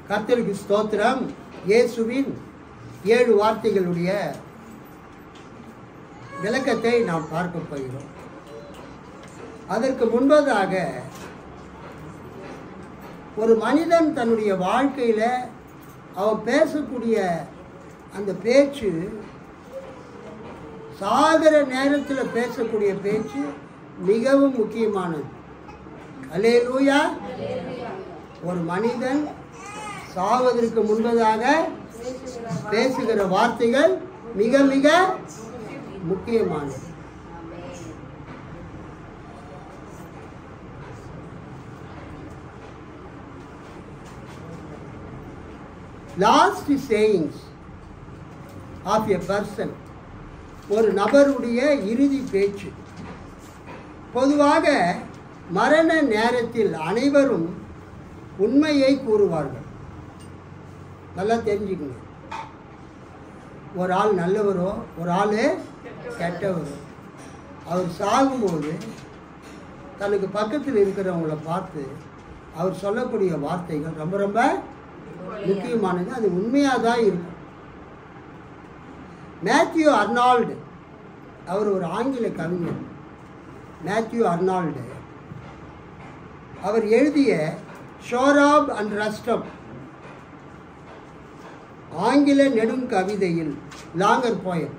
கர்த்தருக்கு ஸ்தோத்திரம். இயேசுவின் 7 வார்த்தைகளுடைய விளக்கத்தை நாம் பார்க்க போகிறோம். அதற்கு முன்பதாக ஒரு மனிதன் தன்னுடைய வாழ்க்கையில் அவன் பேசக்கூடிய அந்த பேச்சு, சாகிற நேரத்தில் பேசக்கூடிய பேச்சு மிகவும் முக்கியமானது. அல்லேலூயா. ஒரு மனிதன் சாவதற்கு முன்பதாக பேசுகிற வார்த்தைகள் மிக மிக முக்கியமானது. Last sayings of a person, ஒரு நபருடைய இறுதி பேச்சு. பொதுவாக மரண நேரத்தில் அனைவரும் உண்மையை கூறுவார்கள். நல்லா தெரிஞ்சுக்கணும். ஒரு ஆள் நல்லவரோ ஒரு ஆள் கெட்டவரோ, அவர் சாகும்போது தனக்கு பக்கத்தில் இருக்கிறவங்கள பார்த்து அவர் சொல்லக்கூடிய வார்த்தைகள் ரொம்ப ரொம்ப முக்கியமானது. அது உண்மையாக தான் இருக்கும். மேத்யூ அர்னால்டு, அவர் ஒரு ஆங்கில கவிஞர். மேத்யூ அர்னால்டு அவர் எழுதிய ஷோராப் அண்ட் ரஸ்டம் ஆங்கில நெடுங்கவிதையில், லாங்கர் போயம்,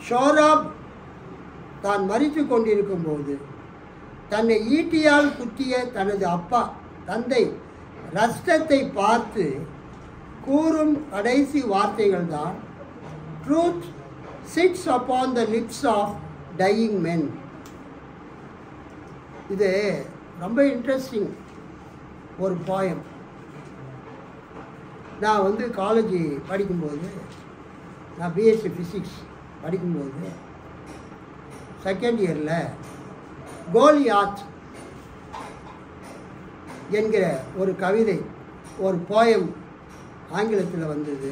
ஷோராப் தான் மரித்து கொண்டிருக்கும் போது தன்னை ஈட்டியால் குத்திய தனது தந்தை ரஸ்டத்தை பார்த்து கூறும் கடைசி வார்த்தைகள் தான், truth sits upon the lips of dying men. இது ரொம்ப இன்ட்ரெஸ்டிங் ஒரு போயம். நான் காலேஜ் படிக்கும்போது, நான் பிஎஸ்சி ஃபிசிக்ஸ் படிக்கும்போது செகண்ட் இயரில் கோலியாத் என்கிற ஒரு கவிதை, ஒரு போயம் ஆங்கிலத்தில் வந்தது.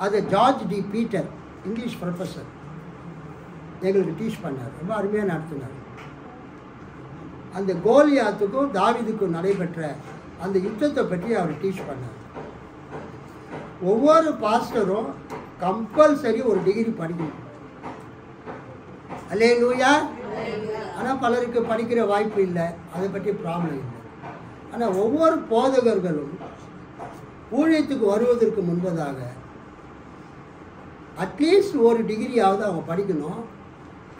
அது George D Peter, English professor, எங்களுக்கு டீச் பண்ணார். ரொம்ப அருமையாக நடத்தினார். அந்த கோலியாத்துக்கும் தாவீதுக்கும் நடைபெற்ற அந்த யுத்தத்தை பற்றி அவர் டீச் பண்ணார். ஒவ்வொரு பாஸ்டரும் கம்பல்சரி ஒரு டிகிரி படிக்கணும். அல்லேலூயா. ஆனால் பலருக்கு படிக்கிற வாய்ப்பு இல்லை, அதை பற்றி ப்ராப்ளம் இல்லை. ஆனால் ஒவ்வொரு போதகர்களும் ஊழியத்துக்கு வருவதற்கு முன்பதாக அட்லீஸ்ட் ஒரு டிகிரியாவது அவங்க படிக்கணும்.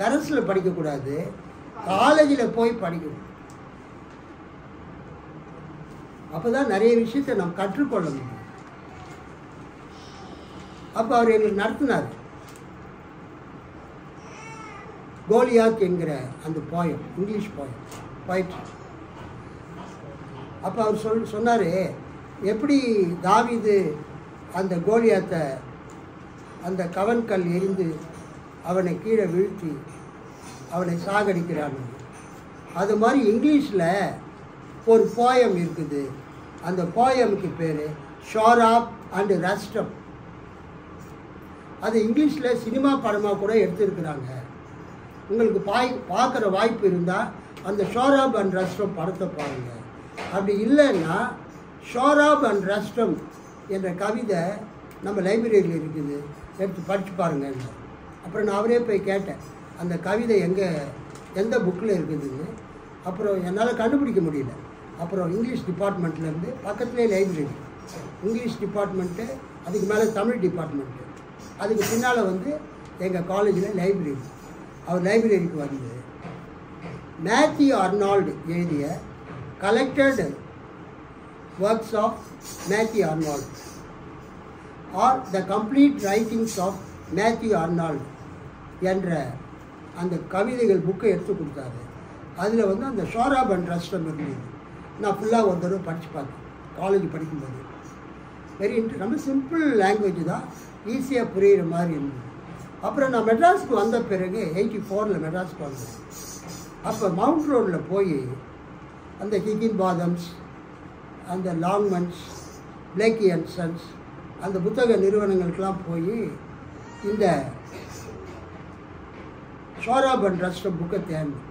கரஸில் படிக்கக்கூடாது, காலேஜில் போய் படிக்கணும். அப்போ தான் நிறைய விஷயத்தை நாம் கற்றுக்கொள்ள முடியும். அப்போ அவர் எங்களுக்கு நடத்தினார் கோலியாத் என்கிற அந்த போயம், இங்கிலீஷ் போயிட்டு. அப்போ அவர் சொன்னார், எப்படி தாவீது அந்த கோலியாத்தை அந்த கவன்கல் எரிந்து அவனை கீழே வீழ்த்தி அவனை சாகடிக்கிறான். அது மாதிரி இங்கிலீஷில் ஒரு போயம் இருக்குது. அந்த போயமுக்கு பேர் ஷோராப் அண்ட் ரஸ்டம். அது இங்கிலீஷில் சினிமா படமாக கூட எடுத்துருக்குறாங்க. உங்களுக்கு பார்க்குற வாய்ப்பு இருந்தால் அந்த ஷோராப் அண்ட் ரஸ்டம் படத்தை பாருங்கள். அப்படி இல்லைன்னா ஷோராப் அண்ட் ரஸ்டம் என்ற கவிதை நம்ம லைப்ரரியில் இருக்குது, எடுத்து படித்து பாருங்கள். அப்புறம் நான் அவரே போய் கேட்டேன், அந்த கவிதை எந்த புக்கில் இருக்குதுன்னு. அப்புறம் என்னால் கண்டுபிடிக்க முடியல. அப்புறம் இங்கிலீஷ் டிபார்ட்மெண்ட்லேருந்து பக்கத்துலேயே லைப்ரரி, இங்கிலீஷ் டிபார்ட்மெண்ட்டு, அதுக்கு மேலே தமிழ் டிபார்ட்மெண்ட்டு, அதுக்கு பின்னால் எங்கள் காலேஜில் லைப்ரரி. அவர் லைப்ரரிக்கு வந்து மேத்யூ அர்னால்டு எழுதிய collected works of Matthew Arnold or the complete writings of Matthew Arnold என்ற அந்த கவிதைகள் புக்கை எடுத்து கொடுத்தாரு. அதில் அந்த ஷோராப் அண்ட் ரஸ்டம் இருந்தது. நான் ஃபுல்லாக ஒரு தடவை படித்து பார்த்தேன் காலேஜ் படிக்கும்போது. வெரி ரொம்ப சிம்பிள் லாங்குவேஜ் தான், ஈஸியாக புரிகிற மாதிரி இருந்தது. அப்புறம் நான் மெட்ராஸுக்கு வந்த பிறகு 84 மெட்ராஸுக்கு வந்தேன். அப்போ மவுண்ட் ரோடில் போய் அந்த ஹிகின் பாதம்ஸ், அந்த லாங்மன்ஸ், பிளேக்கி அண்ட் சன்ஸ், அந்த புத்தக நிறுவனங்களுக்கெல்லாம் போய் இந்த ஷோராப் அண்ட் ரஸ்டம் புக்கை தேடினேன்.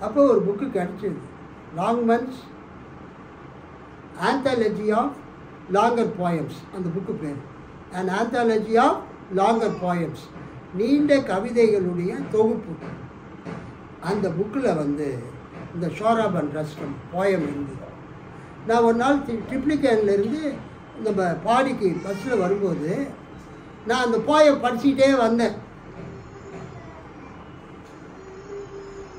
அப்போ ஒரு புக்கு கிடச்சிது. Longman's anthology of longer poems, அந்த புக்கு பேர் and anthology of longer poems, நீண்ட கவிதைகளுடைய தொகுப்பு. அந்த புக்கில் வந்து இந்த ஷோராப் அண்ட் ரஸ்டம் போயம் இருந்தது. நான் ஒரு நாள் ட்ரிப்ளிகேன்லேருந்து நம்ம பாடிக்கு பஸ்ஸில் வரும்போது நான் அந்த போயம் படிச்சுக்கிட்டே வந்தேன்.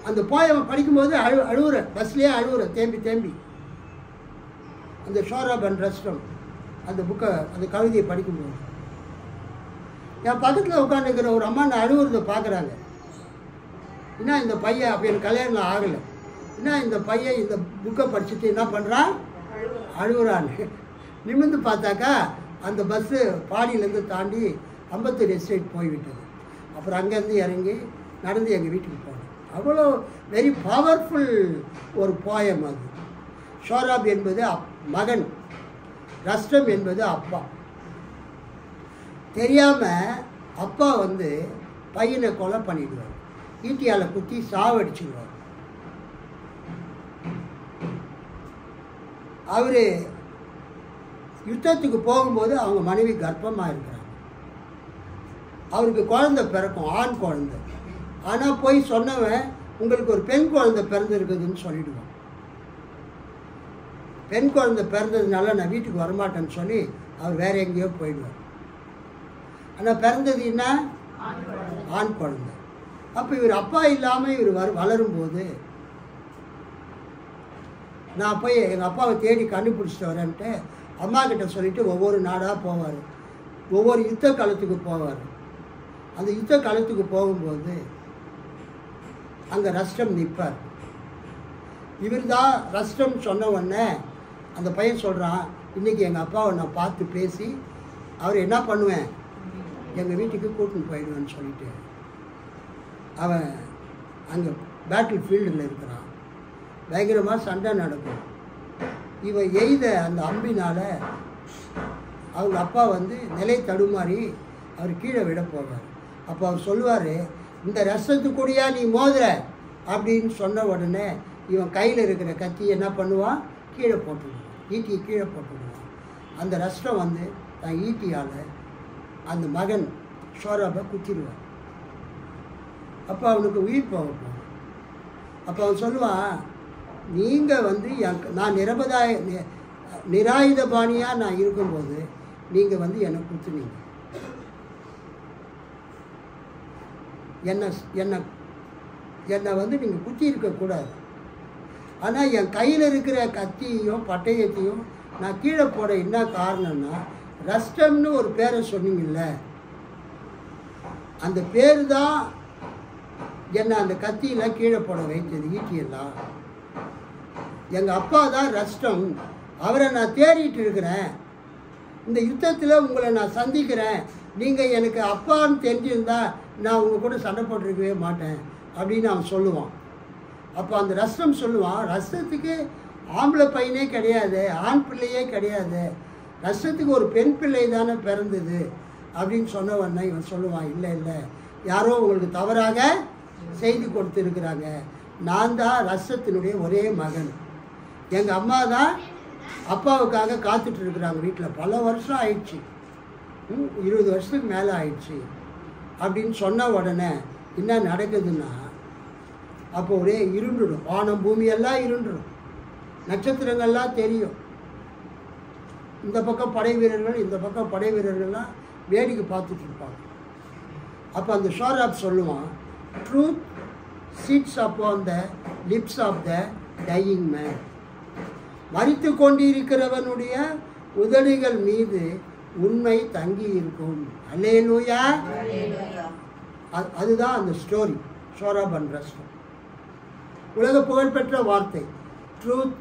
அந்த போயம் படிக்கும்போது அழுவுறேன், பஸ்லேயே அழுவுறேன் தேம்பி. அந்த ஷோராப் அண்ட் ரஸ்டம் அந்த புக்கை, அந்த கவிதையை படிக்கும்போது என் பக்கத்தில் உட்காந்துருக்கிற ஒரு அம்மா நான் அழுவுறதை பார்க்குறாங்க. ஏன்னா இந்த பையன், அப்போ எனக்கு கல்யாணம் ஆகலை, ஏன்னா இந்த பையன் இந்த புக்கை படிச்சுட்டு என்ன பண்ணுறான், அழுகுறான்னு. நிமிர்ந்து பார்த்தாக்கா அந்த பஸ்ஸு பாடியிலேருந்து தாண்டி அம்பத்தூர் எஸ்டேட் போய்விட்டது. அப்புறம் அங்கேருந்து இறங்கி நடந்து எங்கள் வீட்டுக்கு போனேன். அவ்வளோ வெரி பவர்ஃபுல் ஒரு போயம் அது. ஷோராப் என்பது மகன், ரஸ்டம் என்பது அப்பா. தெரியாமல் அப்பா வந்து பையனை கொலை பண்ணிடுவார், ஈட்டியால் குத்தி சாவடிச்சிடுவார். அவர் யுத்தத்துக்கு போகும்போது அவங்க மனைவி கர்ப்பமாக இருக்கிறாங்க. அவருக்கு குழந்தை பிறக்கும், ஆண் குழந்தை. ஆனால் போய் சொன்னவன் உங்களுக்கு ஒரு பெண் குழந்தை பிறந்திருக்குதுன்னு சொல்லிடுவான். பெண் குழந்தை பிறந்ததுனால நான் வீட்டுக்கு வரமாட்டேன்னு சொல்லி அவர் வேற எங்கேயோ போயிடுவார். ஆனால் பிறந்தது என்ன, ஆண் குழந்தை. அப்போ இவர் அப்பா இல்லாமல் இவர் வளரும்போது நான் போய் எங்கள் அப்பாவை தேடி கண்டுபிடிச்சிட்டு வரேன்ட்டு அம்மா கிட்ட சொல்லிவிட்டு ஒவ்வொரு நாடாக போவார், ஒவ்வொரு யுத்த காலத்துக்கு போவார். அந்த யுத்த காலத்துக்கு போகும்போது அங்கே ரஸ்டம் நிற்பார். இவர் தான் ரஸ்டம் சொன்ன உடனே அந்த பையன் சொல்கிறான், இன்றைக்கி எங்கள் அப்பாவை நான் பார்த்து பேசி அவர் என்ன பண்ணுவேன், எங்கள் வீட்டுக்கு கூட்டின்னு போயிடுவேன்னு சொல்லிட்டு அவன் அங்கே பேட்டில் ஃபீல்டில் இருக்கிறான். பயங்கரமாக சண்டை நடக்கும். இவன் எய்த அந்த அம்பினால் அவங்க அப்பா வந்து நிலை தடுமாறி அவர் கீழே விட போவார். அப்போ அவர் சொல்லுவார், இந்த ரசத்துக்கூடியா நீ மோதுற அப்படின்னு சொன்ன உடனே இவன் கையில் இருக்கிற கத்தி என்ன பண்ணுவான், கீழே போட்டுடுவான், ஈட்டியை கீழே போட்டுடுவான். அந்த ரஸ்டம் வந்து தன் ஈட்டியால் அந்த மகன் ஷோராபை குத்திடுவான். அப்போ அவனுக்கு உயிர் போக போகும். அப்போ அவன் சொல்லுவான், நீங்கள் வந்து நான் நிராயுதபாணியாக நான் இருக்கும்போது நீங்கள் வந்து என்னை குத்துனீங்க, என்னை வந்து நீங்கள் குத்தி இருக்கக்கூடாது. ஆனால் என் கையில் இருக்கிற கத்தியையும் பட்டயத்தையும் நான் கீழே போட என்ன காரணம்னா, ரஸ்டம்னு ஒரு பேரை சொன்னீங்கல்ல, அந்த பேர் தான் என்னை அந்த கத்தியெல்லாம் கீழே போட வைத்தது, ஈட்டியெல்லாம். எங்கள் அப்பா தான் ரஸ்டம், அவரை நான் தேடிட்டு இருக்கிறேன். இந்த யுத்தத்தில் உங்களை நான் சந்திக்கிறேன், நீங்கள் எனக்கு அப்பான்னு தெரிஞ்சிருந்தா நான் உங்கள் கூட சண்டை போட்டிருக்கவே மாட்டேன் அப்படின்னு அவன் சொல்லுவான். அப்போ அந்த ரஸ்டம் சொல்லுவான், ரஸ்டத்துக்கு ஆம்பளை பையனே கிடையாது, ஆண் பிள்ளையே கிடையாது, ரஸ்டத்துக்கு ஒரு பெண் பிள்ளை தானே பிறந்தது அப்படின்னு சொன்னவொன்னே இவன் சொல்லுவான், இல்லை யாரோ உங்களுக்கு தவறாக செய்தி கொடுத்துருக்குறாங்க, நான் தான் ரஸ்டத்தினுடைய ஒரே மகன், எங்கள் அம்மா தான் அப்பாவுக்காக காத்துட்டு இருக்கிறாங்க வீட்டில், பல வருஷம் ஆயிடுச்சு, 20 வருஷத்துக்கு மேலே ஆயிடுச்சு அப்படின்னு சொன்ன உடனே என்ன நடக்குதுன்னா, அப்போ ஒரே இருண்டுடும், வானம் பூமியெல்லாம் இருண்டுடும், நட்சத்திரங்கள்லாம் தெரியும். இந்த பக்கம் படை வீரர்கள், இந்த பக்கம் படை வீரர்கள்லாம் வேடிக்கை பார்த்துட்டு இருப்பாங்க. அப்போ அந்த ஷோராப் சொல்லுவான், truth sits upon the lips of the dying man. மரித்து கொண்டிருக்கிறவனுடைய உதடுகள் மீது உண்மை தங்கி இருக்கும். அல்லேலூயா. அதுதான் அந்த ஸ்டோரி, ஷோராப் அண்ட் ரஸ்டம். உலக புகழ்பெற்ற வார்த்தை, truth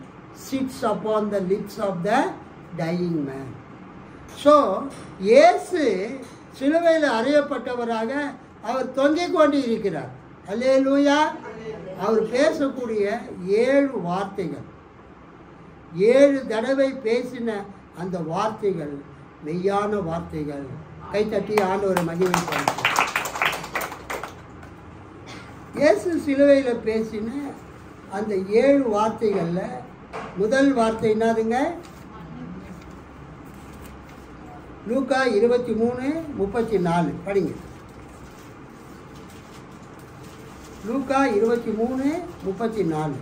sits upon the lips of the dying man. So இயேசு சிலுவையில் அறையப்பட்டவராக அவர் தொங்கிக் கொண்டு இருக்கிறார். அல்லேலூயா. அவர் பேசக்கூடிய 7 வார்த்தைகள், 7 தடவை பேசின அந்த வார்த்தைகள் மெய்யான வார்த்தைகள். கைத்தட்டி ஆண்டவரை மகிமைப்படுத்தும். இயேசு சிலுவையில் பேசின அந்த 7 வார்த்தைகளில் முதல் வார்த்தை என்னதுங்க? லூக்கா 23:34 படிங்க. லூக்கா 23:34.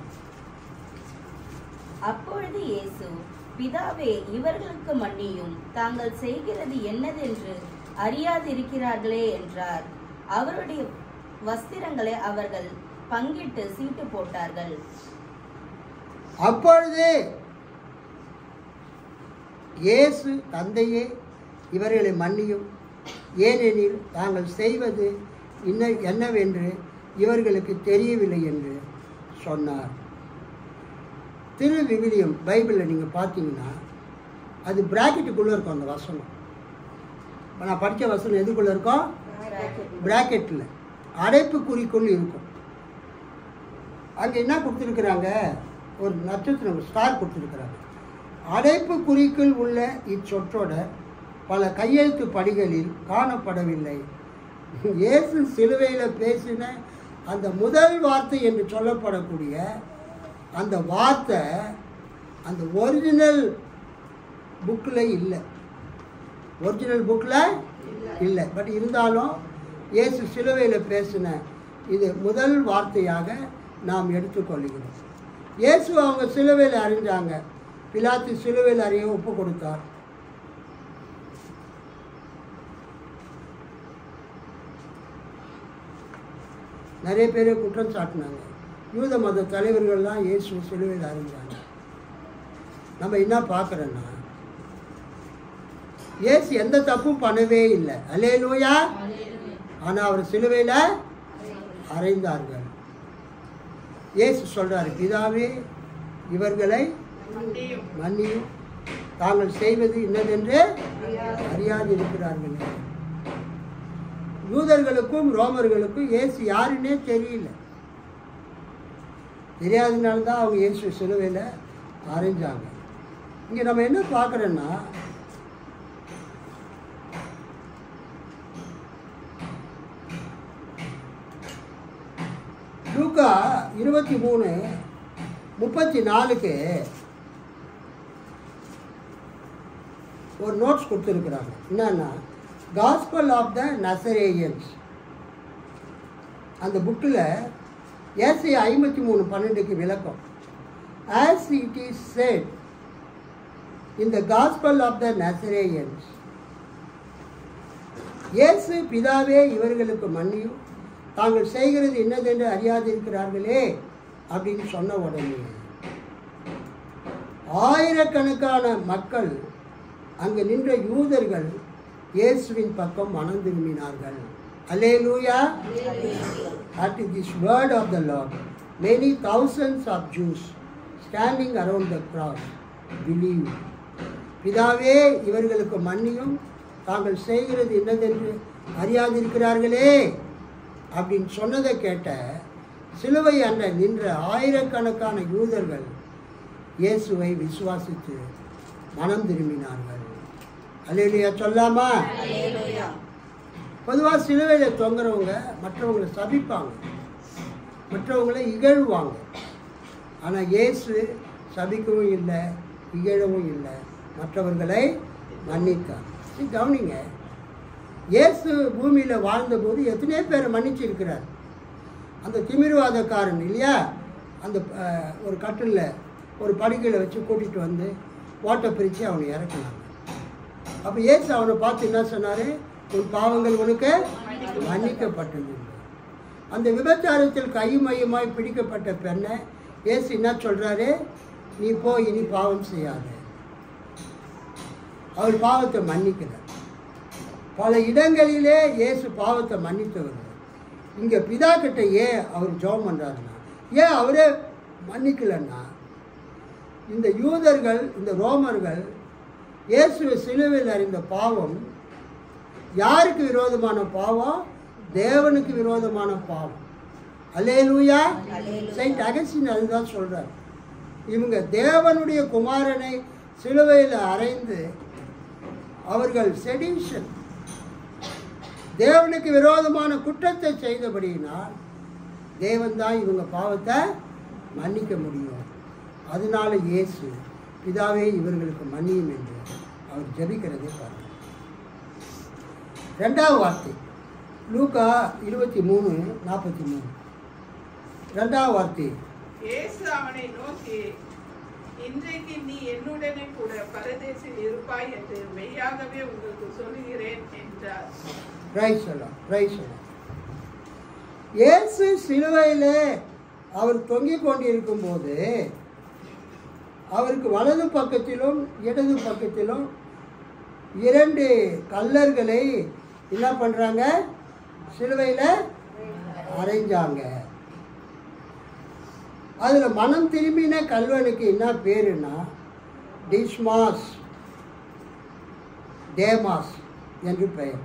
அப்பொழுது இயேசு, பிதாவே, இவர்களுக்கு மன்னியும், தாங்கள் செய்கிறது என்னதென்று அறியாதிருக்கிறார்களே என்றார். அவருடைய வஸ்திரங்களை அவர்கள் பங்கிட்டு சீட்டு போட்டார்கள். அப்பொழுது இயேசு, தந்தையே, இவர்களை மன்னியும், ஏனெனில் தாங்கள் செய்வது என்னவென்று இவர்களுக்கு தெரியவில்லை என்று சொன்னார். திரு விவிலியம் பைபிளில் நீங்கள் பார்த்தீங்கன்னா அது பிராக்கெட்டுக்குள்ளே இருக்கும். அந்த வசனம் நான் படித்த வசனம் எதுக்குள்ளே இருக்கும்? பிராக்கெட்டில் அடைப்புக்குறிக்குள் இருக்கும். அங்கே என்ன கொடுத்துருக்குறாங்க? ஒரு நட்சத்திரம், ஸ்டார் கொடுத்துருக்குறாங்க. அடைப்புக்குறிக்குள் உள்ள இச்சொற்றோட பல கையெழுத்து படிகளில் காணப்படவில்லை. இயேசு சிலுவையில் பேசின அந்த முதல் வார்த்தை என்று சொல்லப்படக்கூடிய அந்த வார்த்தை அந்த ஒரிஜினல் புக்கில் இல்லை. ஒரிஜினல் புக்கில் இல்லை. பட் இருந்தாலும் இயேசு சிலுவையில் பேசின இது முதல் வார்த்தையாக நாம் எடுத்துக்கொள்கிறோம். இயேசு அவங்க சிலுவையில் அறிஞ்சாங்க. பிலாத்து சிலுவையில் அறிய ஒப்பு கொடுத்தார். நிறைய பேர் குற்றம் சாட்டினாங்க. யூத மத தலைவர்கள்லாம் இயேசு சிலுவையில் அறிஞ்சாங்க. நம்ம என்ன பார்க்குறோன்னா, இயேசு எந்த தப்பும் பண்ணவே இல்லை. அல்லேலூயா. ஆனால் அவர் சிலுவையில் அறைந்தார்கள். இயேசு சொல்கிறார், பிதாவே, இவர்களை மன்னியும், தாங்கள் செய்வது இன்னதென்று அறியாதிருக்கிறார்கள். யூதர்களுக்கும் ரோமர்களுக்கும் இயேசு யாருன்னே தெரியல. தெரியாதனால்தான் அவங்க இயேசு சிலுவையில் அறைஞ்சாங்க. இங்கே நம்ம என்ன பார்க்குறோன்னா, லூக்கா 23:34 ஒரு நோட்ஸ் கொடுத்துருக்குறாங்க. என்னன்னா, காஸ்பல் ஆஃப் த நசரேயன்ஸ். அந்த புக்கில் ஏசாயா 53:12 விளக்கம். As it is set in the gospel of the Nazarenes. இயேசு, பிதாவே, இவர்களுக்கு மன்னியும், தாங்கள் செய்கிறது என்னதென்று அறியாதிருக்கிறார்களே அப்படின்னு சொன்ன உடனே ஆயிரக்கணக்கான மக்கள், அங்கு நின்ற யூதர்கள் இயேசுவின் பக்கம் மனம் திரும்பினார்கள். அல்லேலூயா. That is this word of the Lord. Many thousands of Jews standing around the cross believed. பிதாவே, இவர்களுக்கு மன்னியும், தாங்கள் செய்கிறது என்னதென்று அறியாதிருக்கிறார்களே அப்படின்னு சொன்னதை கேட்ட சிலுவை அண்ட நின்ற ஆயிரக்கணக்கான யூதர்கள் இயேசுவை விசுவாசித்து மனம் திரும்பினார்கள். அல்லேலூயா சொல்லாமா? பொதுவாக சிலுவையில் தொங்குறவங்க மற்றவங்களை சபிப்பாங்க, மற்றவங்களை இகழ்வாங்க. ஆனால் இயேசு சபிக்கவும் இல்லை, இகழவும் இல்லை, மற்றவர்களை மன்னித்தார். கவனிங்க, இயேசு பூமியில் வாழ்ந்தபோது எத்தனையோ பேரை மன்னிச்சிருக்கிறார். அந்த திமிர்வாதக்காரன் இல்லையா, அந்த ஒரு கட்டிலில் ஒரு படுக்கையில் வச்சு கூட்டிகிட்டு வந்து ஓட்டை பிரித்து அவனை இறக்கினாங்க. அப்போ இயேசு அவனை பார்த்து என்ன சொன்னார்? உன் பாவங்கள் உனக்கு மன்னிக்கப்பட்டது. அந்த விபச்சாரத்தில் கையுமையுமாய் பிடிக்கப்பட்ட பெண்ணை இயேசு என்ன சொல்கிறாரு? நீ போய் இனி பாவம் செய்யாத. அவர் பாவத்தை மன்னிக்கிறார். பல இடங்களிலே இயேசு பாவத்தை மன்னித்தவர். இங்கே பிதா கிட்ட ஏன் அவர் ஜெபம் பண்ணுறாருன்னா, ஏன் அவரே மன்னிக்கலன்னா, இந்த யூதர்கள், இந்த ரோமர்கள் இயேசுவை சிலுவையில் அறிந்த பாவம் யாருக்கு விரோதமான பாவம்? தேவனுக்கு விரோதமான பாவம். அல்லேலூயா. செயின்ட் அகஸ்டின் அதுதான் சொல்கிறார். இவங்க தேவனுடைய குமாரனை சிலுவையில் அறைந்து அவர்கள் செடிஷன், தேவனுக்கு விரோதமான குற்றத்தை செய்தபடியினால் தேவன் தான் இவங்க பாவத்தை மன்னிக்க முடியும். அதனால இயேசு பிதாவே இவர்களுக்கு மன்னியும் என்று அவர் ஜெபிக்கிறதை பாருங்கள். ரெண்டாவது வார்த்தை லூக்கா 23:43. ரெண்டாவது வார்த்தை இயேசு அவனை நோக்கி, இன்றைக்கு நீ என்னுடனே கூட பரதேசில் இருப்பாய் என்று மெய்யாகவே உங்களுக்கு சொல்லுகிறேன் என்றார். பிரைஸ் எல்லாம், பிரைஸ் எல்லாம். இயேசு சிலுவையிலே அவர் தொங்கிக் கொண்டிருக்கும் போது அவருக்கு வலது பக்கத்திலும் இடது பக்கத்திலும் 2 கல்லர்களை என்ன பண்ணுறாங்க? சிலுவையில் அரைஞ்சாங்க. அதில் மனம் திரும்பின கல்வனுக்கு என்ன பேருன்னா டிஸ்மாஸ் தேமாஸ் என்று பெயர்.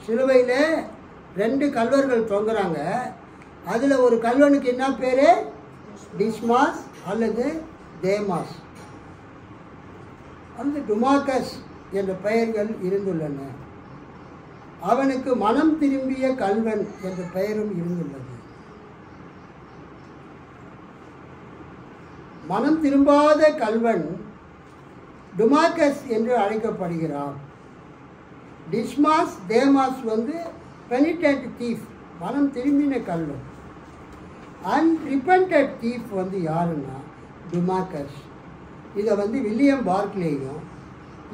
சிலுவையில் 2 கல்வர்கள் தொங்குறாங்க. அதில் ஒரு கல்வனுக்கு என்ன பேர்? டிஸ்மாஸ் அல்லது தேமாஸ் அல்லது டுமாக்கஸ் என்ற பெயர்கள் இருந்துள்ளன. அவனுக்கு மனம் திரும்பிய கல்வன் என்ற பெயரும் இருந்துள்ளது. மனம் திரும்பாத கல்வன் டுமாக்கஸ் என்று அழைக்கப்படுகிறான். டிஸ்மாஸ் தேமாஸ் பெனிடென்ட் தீஃப், மனம் திரும்பின கல்வன். அன்ரிப்பன்டட் தீஃப் யாருன்னா டுமாக்கஸ். இதை William பார்க்லேயும்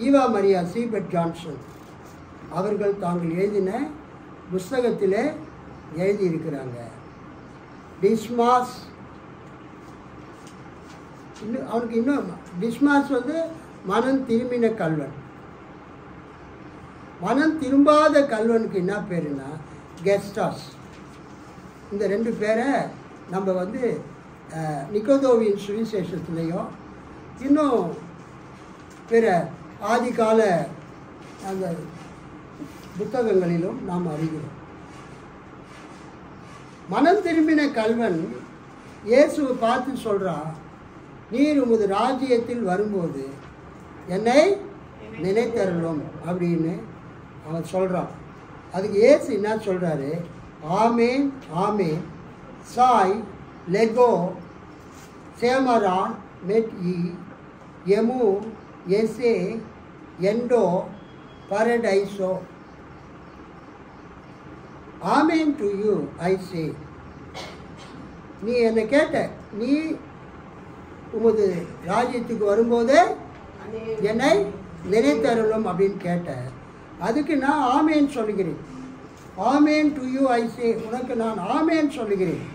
Eva Maria Seabird Johnson அவர்கள் தாங்கள் எழுதின புஸ்தகத்தில் எழுதியிருக்கிறாங்க. டிஸ்மாஸ் அவனுக்கு இன்னும் டிஸ்மாஸ் மனம் திரும்பின கல்வன். மனம் திரும்பாத கல்வனுக்கு என்ன பேருன்னா கெஸ்டாஸ். இந்த 2 பேரை நம்ம நிக்கோதோவின் சுவிசேஷத்துலேயும் இன்னும் பிற ஆதிகால அந்த புத்தகங்களிலும் நாம் அறிகிறோம். மனம் திரும்பின கல்வன் இயேசுவை பார்த்து சொல்கிறான், நீர் உமது ராஜ்யத்தில் வரும்போது என்னை நினைத்தருளும் அப்படின்னு அவன் சொல்கிறான். அதுக்கு இயேசு என்ன சொல்கிறாரு? ஆமேன் ஆமேன் சாய் லெகோ சேமரான் மெட் இ எமு எசே எண்டோ பரடைசோ amen to you I say. நீ என்னை கேட்ட, நீ உமது ராஜ்யத்துக்கு வரும்போது என்னை நினைத்தருளும் அப்படின்னு கேட்ட. அதுக்கு நான் ஆமேன் சொல்லுகிறேன். ஆமேன் டு யூ ஐ சே, உனக்கு நான் ஆமேன் சொல்லுகிறேன்.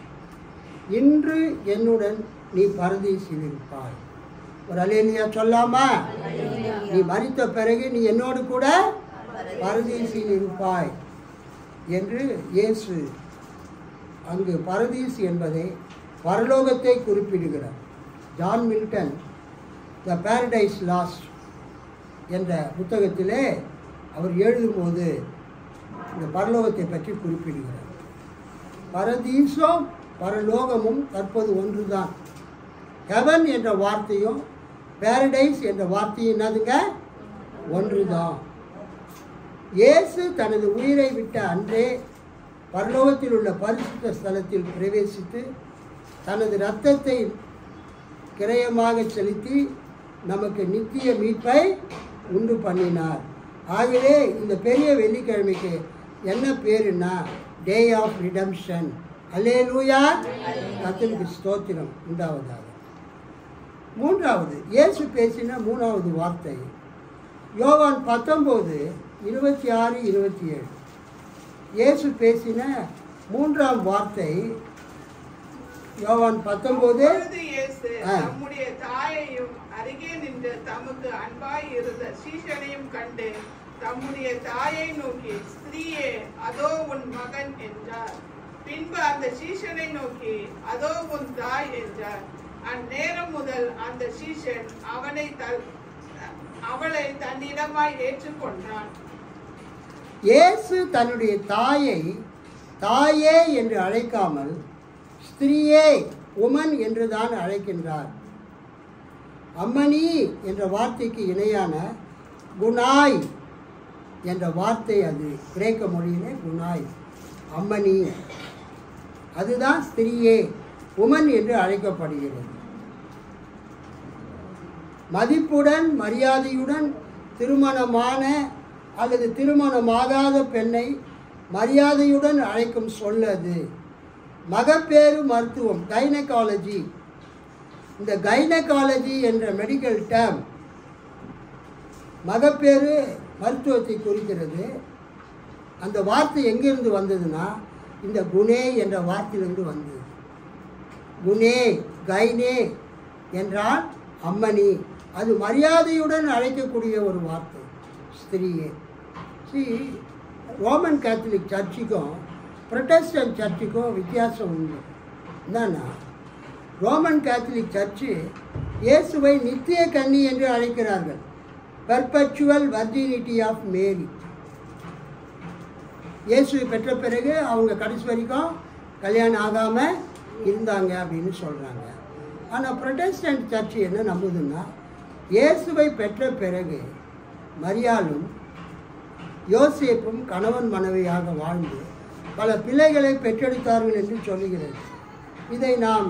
இன்று என்னுடன் நீ பரதீசில் இருப்பாய். ஒரு அல்லேலூயா சொல்லாமா? நீ மரித்த பிறகு நீ என்னோடு கூட பரதீசில் இருப்பாய் என்று இயேசு அங்கு பரதீஸ் என்பதை பரலோகத்தை குறிப்பிடுகிறார். ஜான் மில்டன் த பேரடைஸ் லாஸ்ட் என்ற புத்தகத்திலே அவர் எழுதும்போது இந்த பரலோகத்தை பற்றி குறிப்பிடுகிறார். பரதீசும் பரலோகமும் தற்போது ஒன்றுதான். ஹெவன் என்ற வார்த்தையும் பேரடைஸ் என்ற வார்த்தையும் என்னதுங்க? ஒன்றுதான். இயேசு தனது உயிரை விட்ட அன்றே பரலோகத்தில் உள்ள பரிசுத்த ஸ்தலத்தில் பிரவேசித்து தனது இரத்தத்தை கிரயமாக செலுத்தி நமக்கு நித்திய மீட்பை உண்டு பண்ணினார். ஆகவே இந்த பெரிய வெள்ளிக்கிழமைக்கு என்ன பேருன்னா டே ஆஃப் ரிடம்ஷன். அல்லேலூயா, கர்த்தருக்கு ஸ்தோத்திரம் உண்டாவதாக. மூன்றாவது இயேசு பேசின 3வது வார்த்தை யோவான் 19:26-27. இயேசு பேசின 3ஆம் வார்த்தை யோவான் 19. இயேசு தம்முடைய தாயையும் அருகே நின்று தமக்கு அன்பாய் இருந்த சீஷனையும் கண்டு தம்முடைய தாயை நோக்கி, ஸ்திரீயே, அதோ உன் மகன் என்றார். பின்பு அந்த சீஷனை நோக்கி, அதோ உன் தாய் என்றார். அந்நேரம் முதல் அந்த சீஷன் அவளை தன்னிடமாய் ஏற்றுக்கொண்டான். இயேசு தன்னுடைய தாயை தாயே என்று அழைக்காமல் ஸ்திரீயே, உமன் என்றுதான் அழைக்கின்றார். அம்மணி என்ற வார்த்தைக்கு இணையான குணாய் என்ற வார்த்தை, அது கிரேக்க மொழியிலே குணாய், அம்மணி, அதுதான் ஸ்திரீயே உமன் என்று அழைக்கப்படுகிறது. மதிப்புடன் மரியாதையுடன் திருமணமான அல்லது திருமணமாகாத பெண்ணை மரியாதையுடன் அழைக்கும் சொல்லது. மகப்பேறு மருத்துவம், கைனகாலஜி. இந்த கைனகாலஜி என்ற மெடிக்கல் டேர்ம் மகப்பேறு மருத்துவத்தை குறிக்கிறது. அந்த வார்த்தை எங்கிருந்து வந்ததுன்னா இந்த குணே என்ற வார்த்தையிலிருந்து வந்தது. குணே, கைனே என்றால் அம்மணி. அது மரியாதையுடன் அழைக்கக்கூடிய ஒரு வார்த்தை, ஸ்திரீயே. ரோமன் கேத்தலிக் சர்ச்சுக்கும் புரொட்டஸ்டன்ட் சர்ச்சுக்கும் வித்தியாசம் உண்டு. என்னன்னா ரோமன் கேத்தலிக் சர்ச்சு இயேசுவை நித்திய கன்னி என்று அழைக்கிறார்கள். Perpetual virginity of Mary. இயேசுவை பெற்ற பிறகு அவங்க கடைசி வரைக்கும் கல்யாணம் ஆகாமல் இருந்தாங்க அப்படின்னு சொல்கிறாங்க. ஆனால் புரொட்டஸ்டன்ட் சர்ச்சு என்ன நம்புதுன்னா இயேசுவை பெற்ற பிறகு மரியாளும் யோசேப்பும் கணவன் மனைவியாக வாழ்ந்து பல பிள்ளைகளை பெற்றெடுத்தார்கள் என்று சொல்லுகிறது. இதை நாம்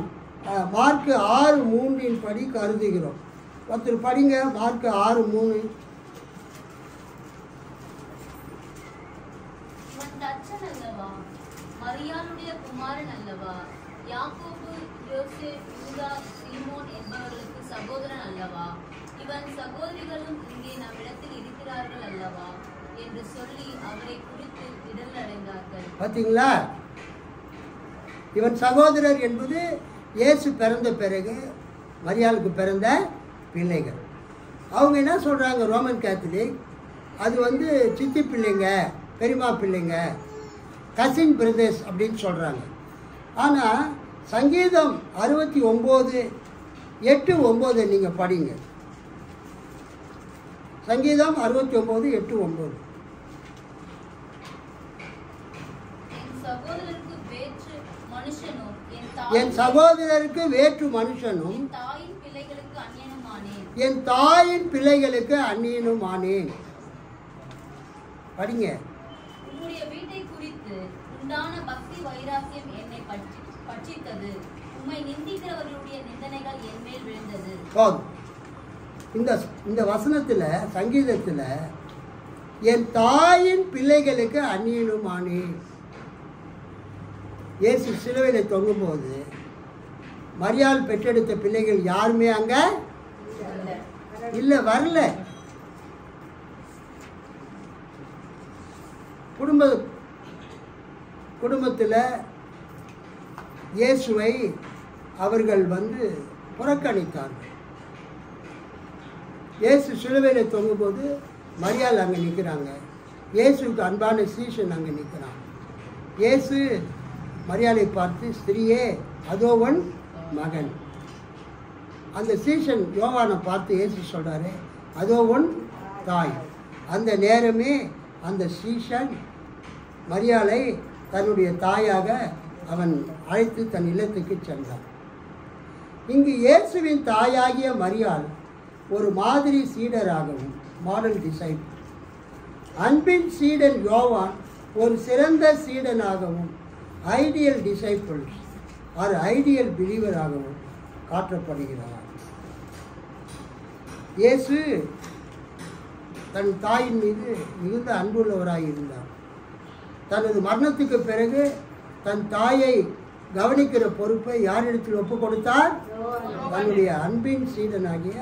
மார்க்கு 6:3 படி கருதுகிறோம். ஒருத்தர் படிங்க மார்க்கு 6:3. மரியாளுடைய குமாரன் அல்லவா? யாக்கோபு, யோசேப், யூதா, சீமோன் என்பவர்களுக்கு சகோதரன் அல்லவா? இவன் சகோதரிகளும் இங்கே நம்மிடத்தில் இருக்கிறார்கள் அல்லவா என்று சொல்லி அவரை குறித்து இடல் அடைந்தார்கள். பார்த்தீங்களா? இவன் சகோதரர் என்பது இயேசு பிறந்த பிறகு மரியாளுக்கு பிறந்த பிள்ளைகள். அவங்க என்ன சொல்கிறாங்க ரோமன் கேத்தலிக், அது சித்தி பிள்ளைங்க, பெரியமா பிள்ளைங்க, கசின் பிரதர்ஸ் அப்படின்னு சொல்கிறாங்க. ஆனால் சங்கீதம் 69:8-9 நீங்கள் படிங்க. சங்கீதம் 69:8-9. என் சகோதரருக்கு வேற்று மனுஷனும் என் தாயின் பிள்ளைகளுக்கு அந்நியனுமானேன். படிங்க. உம்முடைய வீட்டை குறித்து உண்டான பக்தி வைராக்கியம் என்னை பட்சித்தது. உம்மை நிந்திக்கிறவர்களுடைய நிந்தனைகள் என் மேல் விழுந்தது. இந்த வசனத்தில் சங்கீதத்தில் என் தாயின் பிள்ளைகளுக்கு அந்நியனுமானேன். இயேசு சிலுவையில் தொங்கும்போது மரியாள் பெற்றெடுத்த பிள்ளைகள் யாருமே அங்கே இல்லை, வரல. குடும்பத்தில் இயேசுவை அவர்கள் புறக்கணித்தார்கள். இயேசு சிலுவையில் தொங்கும்போது மரியாள் அங்கே நிற்கிறாங்க. இயேசுக்கு அன்பான சீஷன் அங்கே நிற்கிறான். இயேசு மரியாளை பார்த்து, ஸ்திரீயே அதோ உன் மகன். அந்த சீஷன் யோவானை பார்த்து இயேசு சொல்கிறாரு, அதோ உன் தாய். அந்த நேரமே அந்த சீஷன் மரியாளை தன்னுடைய தாயாக அவன் அழைத்து தன் இல்லத்துக்கு சென்றான். இங்கு இயேசுவின் தாயாகிய மரியாள் ஒரு மாதிரி சீடராகவும், மாடல் டிசைபிள், அன்பின் சீடன் யோவான் ஒரு சிறந்த சீடனாகவும், ஐடியல் டிசைபிள்ஸ் ஆர் ஐடியல் பிலீவராகவும் காட்டப்படுகிறார். இயேசு தன் தாயின் மீது மிகுந்த அன்புள்ளவராக இருந்தார். தனது மரணத்துக்கு பிறகு தன் தாயை கவனிக்கிற பொறுப்பை யாரிடத்தில் ஒப்பு கொடுத்தார்? தன்னுடைய அன்பின் சீடனாகிய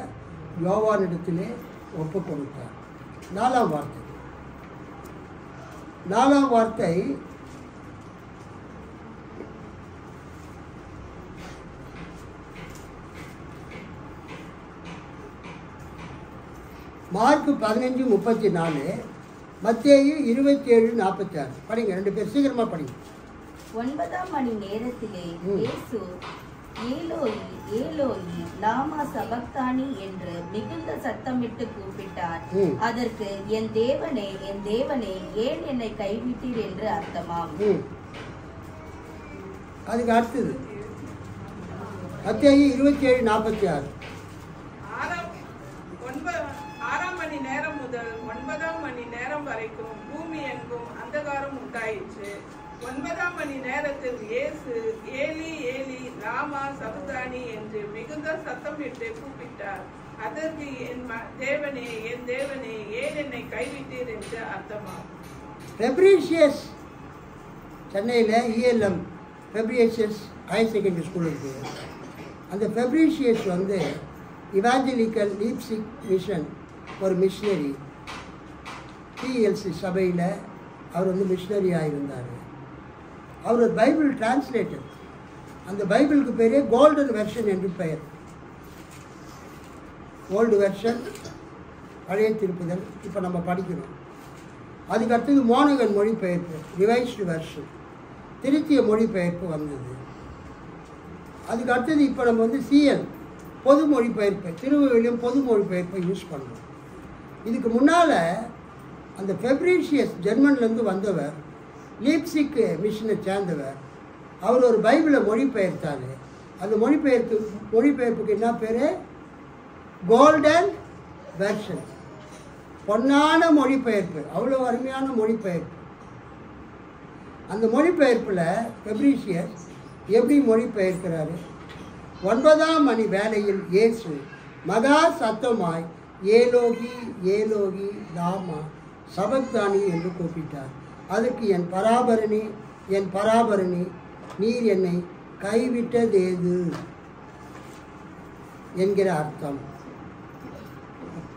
யோவானிடத்திலே ஒப்பு கொடுத்தார். 4ஆம் வார்த்தை மார்க்கு 15:34, மத்தேயு 27:46. படிங்க, 2 பேர் சீக்கிரமா படிங்க. 9ஆம் மணி நேரத்திலே இயேசு ஏலோயி ஏலோயி லாமா சபக்தானி என்று மிகுந்த சத்தமிட்டு கூப்பிட்டார். அதற்கு என் தேவனே ஏன் என்னை கைவிட்டீர் என்று அர்த்தமாம். அதுக்கு அடுத்தது மத்தேயு 27:46. 6ஆம் மணி நேரம் முதல் 9ஆம் மணி நேரம் வரைக்கும் பூமி எங்கும் அந்தகாரம் உண்டாயிற்று. 9ஆம் மணி நேரத்தில் இயேசு ஏலி ஏலி லாமா சபக்தானி என்று மிகுந்த சத்தமிட்டு கூப்பிட்டார். அதற்கு என் தேவனே ஏன் என்னை கைவிட்டீர் என்று அர்த்தமாகும். ஃபெப்ரீஷியஸ் சென்னையில் இஎல்எம் ஃபெப்ரீஷியஸ் ஹையர் செகண்டரி ஸ்கூல் இருக்குது. அந்த ஃபெப்ரீஷியஸ் வந்து இவாஞ்சலிக்கல் லீப்சிக் மிஷன் ஒரு மிஷினரி, பிஎல்சி சபையில் அவர் வந்து மிஷினரியாக இருந்தார். அவர் ஒரு பைபிள் டிரான்ஸ்லேட்டர். அந்த பைபிளுக்கு பேரே கோல்டன் வெர்ஷன் என்று பெயர். ஓல்டு வெர்ஷன் பழைய திருப்புதல் இப்போ நம்ம படிக்கிறோம். அதுக்கு அடுத்தது மோனகன் மொழிபெயர்ப்பு, ரிவைஸ்டு வெர்ஷன், திருத்திய மொழிபெயர்ப்பு வந்தது. அதுக்கு அடுத்தது இப்போ நம்ம வந்து சிஎல் பொது மொழிபெயர்ப்பு, திருவள்ளுவரையும் பொது மொழிபெயர்ப்பை யூஸ் பண்ணுறோம். இதுக்கு முன்னால் அந்த ஃபெப்ரீஷியஸ் ஜெர்மன்லேருந்து வந்தவர், லீப்சிக் மிஷனை சேர்ந்தவர். அவர் ஒரு பைபிளை மொழிபெயர்த்தார். அந்த மொழிபெயர்ப்புக்கு என்ன பேர்? கோல்டன் வெர்ஷன், பொன்னான மொழிபெயர்ப்பு. அவ்வளோ அருமையான மொழிபெயர்ப்பு. அந்த மொழிபெயர்ப்பில் ஃபெப்ரீஷியஸ் எப்படி மொழிபெயர்க்கிறாரு? 9ஆம் மணி வேளையில் இயேசு மகா சத்தமாய் ஏலோகி ஏலோகி லாமா சபக்தானி என்று கூப்பிட்டார். அதற்கு என் பராபரணி நீர் என்னை கைவிட்டதேது என்கிற அர்த்தம்.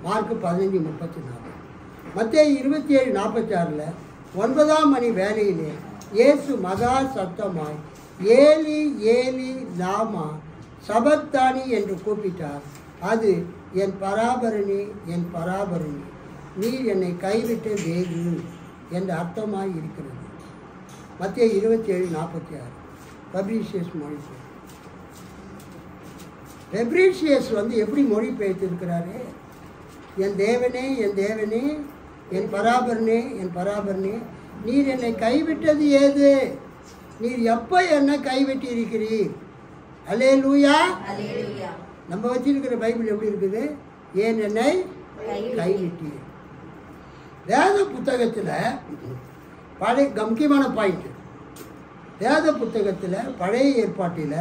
மார்க் 15:34. மத்தேயு 27:46 9ஆம் மணி வேளையிலே இயேசு மகா சத்தமாய் ஏலி ஏலி லாமா சபக்தானி என்று கூப்பிட்டார். அது என் பராபரணி நீர் என்னை கைவிட்டதேது என்ற அர்த்தமாய் இருக்கிறது. மத்தேயு 27:46 ஃபெப்ரீஷியஸ் மொழிபெயர்ப்பு. ஃபெப்ரீஷியஸ் வந்து எப்படி மொழிபெயர்த்திருக்கிறாரு? என் தேவனே என் பராபரணே நீர் என்னை கைவிட்டது ஏது? நீர் எப்போ என்னை கைவிட்டு இருக்கிறீர்? அல்லேலூயா. நம்ம வச்சிருக்கிற பைபிள் எப்படி இருக்குது? ஏன் என்னை கைவிட்டீர். வேத புத்தகத்தில் பழைய முக்கியமான பாயிண்ட், வேத புத்தகத்தில் பழைய ஏற்பாட்டில்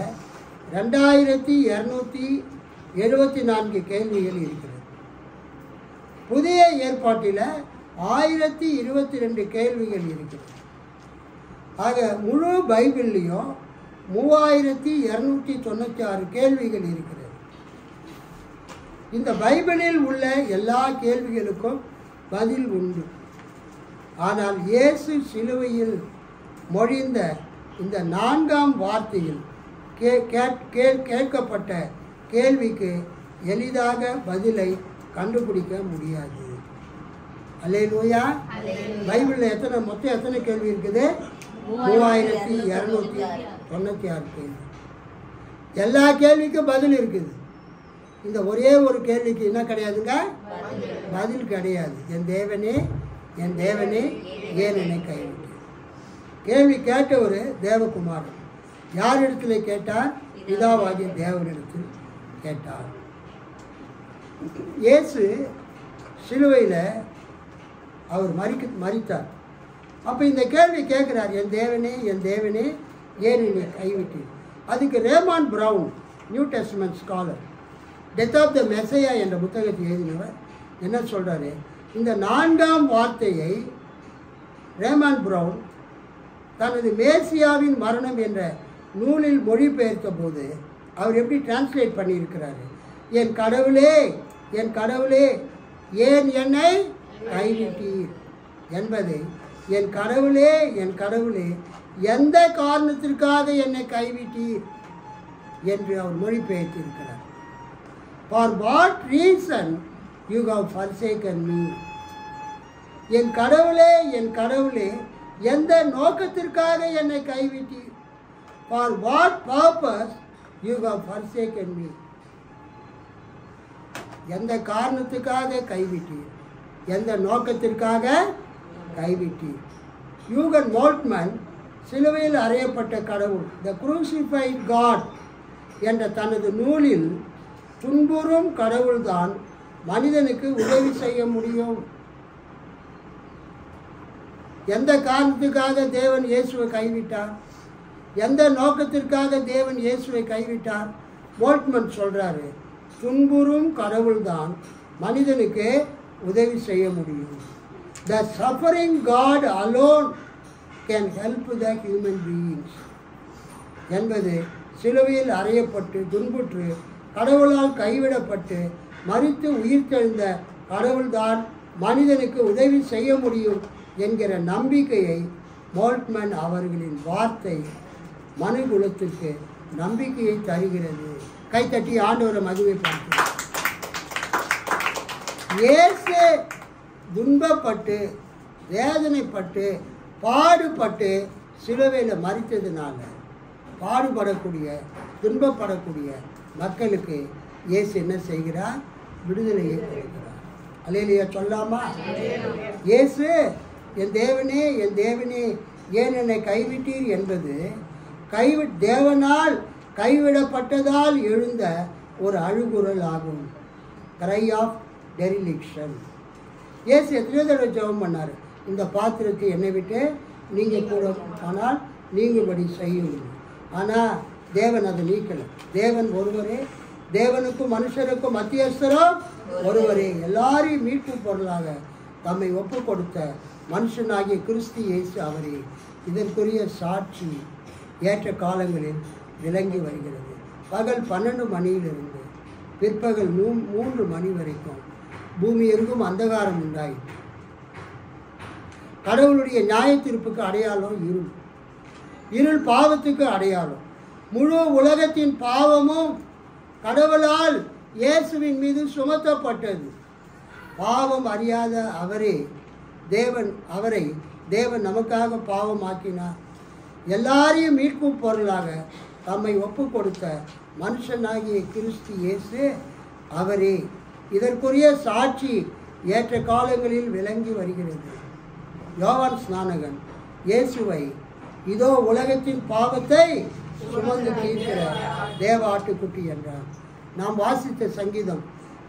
2274 கேள்விகள் இருக்கிறது. புதிய ஏற்பாட்டில் 1022 கேள்விகள் இருக்கிறது. ஆக முழு பைபிள்லேயும் 3296 கேள்விகள் இருக்கிறது. இந்த பைபிளில் உள்ள எல்லா கேள்விகளுக்கும் பதில் உண்டு. ஆனால் இயேசு சிலுவையில் மொழிந்த இந்த 4ஆம் வார்த்தையில் கேட்கப்பட்ட கேள்விக்கு எளிதாக பதிலை கண்டுபிடிக்க முடியாது. அல்லேலூயா. பைபிளில் மொத்தம் எத்தனை கேள்வி இருக்குது? 3296 கேள்வி. எல்லா கேள்விக்கும் பதில் இருக்குது. இந்த ஒரே ஒரு கேள்விக்கு என்ன கிடையாதுங்க? பதில் கிடையாது. என் தேவனே ஏன் என்னை கைவிட்டீர்? கேள்வி கேட்டவர் தேவகுமாரன். யார் இடத்துல கேட்டார்? பிதாவாகிய தேவனிடத்தில் கேட்டார். இயேசு சிலுவையில் அவர் மரித்தார். அப்போ இந்த கேள்வி கேட்குறார், என் தேவனே ஏன் என்னை கைவிட்டீர்? அதுக்கு Raymond Brown, New Testament scholar, death of the Messiah என்ற புத்தகத்தை எழுதினவர் என்ன சொல்கிறாரு? இந்த 4ஆம் வார்த்தையை ரேமான் பிரவுன் தனது மேசியாவின் மரணம் என்ற நூலில் மொழிபெயர்த்த போது அவர் எப்படி டிரான்ஸ்லேட் பண்ணியிருக்கிறாரு? என் கடவுளே ஏன் என்னை கைவிட்டீர் என்பதை என் கடவுளே எந்த காரணத்திற்காக என்னை கைவிட்டீர் என்று அவர் மொழிபெயர்த்திருக்கிறார். For what reason you have forsaken me? என் கடவுளே எந்த நோக்கத்திற்காக என்னை கைவிட்டீர்? For what purpose you have forsaken me? எந்த காரணத்துக்காக கைவிட்டீர்? எந்த நோக்கத்திற்காக கைவிட்டீர்? யூகன் மோல்ட்மன் சிலுவையில் அறையப்பட்ட கடவுள், த குரூசிஃபைட் காட் என்ற தனது நூலில் துன்புறும் கடவுள்தான் மனிதனுக்கு உதவி செய்ய முடியும் எந்த காரணத்துக்காக தேவன் இயேசுவை கைவிட்டார்? எந்த நோக்கத்திற்காக தேவன் இயேசுவை கைவிட்டார்? போல்ட்மன் சொல்கிறாரு, துன்புறும் கடவுள்தான் மனிதனுக்கு உதவி செய்ய முடியும். The suffering God alone can help the human beings என்பது சிலுவையில் அறையப்பட்டு துன்புற்று கடவுளால் கைவிடப்பட்டு மரித்து உயிர்த்தெழுந்த கடவுள்தான் மனிதனுக்கு உதவி செய்ய முடியும் என்கிற நம்பிக்கையை போல்ட்மன் அவர்களின் வார்த்தை மனுகுலத்திற்கு நம்பிக்கையை தருகிறது. கைத்தட்டி ஆண்டவரை மகிமைப்படுத்தும். இயேசு துன்பப்பட்டு வேதனைப்பட்டு பாடுபட்டு சிலுவையில் மரித்ததுனால பாடுபடக்கூடிய துன்பப்படக்கூடிய மக்களுக்கு இயேசு என்ன செய்கிறார்? விடுதலையை கொடுக்கிறார். அல்லேலூயா சொல்லாமா? இயேசு என் தேவனே என் தேவனே ஏன் என்னை கைவிட்டீர் என்பது தேவனால் கைவிடப்பட்டதால் எழுந்த ஒரு அழுகுரல் ஆகும். cry of dereliction. இயேசு எத்தனையோ தடவை ஜெபம் பண்ணார், இந்த பாத்திரத்தை என்னை விட்டு நீங்கள் கூட ஆனால் நீங்கும்படி செய்யும். ஆனால் தேவன் அதை நீக்கலை. தேவன் ஒருவரே, தேவனுக்கும் மனுஷருக்கும் மத்தியஸ்தரும் ஒருவரே, எல்லாரையும் மீட்பு பொருளாக தம்மை ஒப்பு கொடுத்த மனுஷனாகிய கிறிஸ்து இயேசு அவரே. இதற்குரிய சாட்சி ஏற்ற காலங்களில் விளங்கி வருகிறது. பகல் 12 மணியிலிருந்து பிற்பகல் 3 மணி வரைக்கும் பூமி எங்கும் அந்தகாரம் உண்டாயிற்று. கடவுளுடைய நியாய தீர்ப்புக்கு அடையாளம் இருள். இருள் பாவத்துக்கு அடையாளம். முழு உலகத்தின் பாவமும் கடவுளால் இயேசுவின் மீது சுமத்தப்பட்டது. பாவம் அறியாத அவரை தேவன் நமக்காக பாவமாக்கினார். எல்லாரையும் மீட்கும் பொருளாக தம்மை ஒப்பு கொடுத்த மனுஷனாகிய கிறிஸ்து இயேசு அவரே. இதற்குரிய சாட்சி ஏற்ற காலங்களில் விளங்கி வருகிறது. யோவான் ஸ்நானகன் இயேசுவை இதோ உலகத்தின் பாவத்தை சுமந்து தீர்க்கிற தேவ ஆட்டுக்குட்டி என்றார். நாம் வாசித்த சங்கீதம்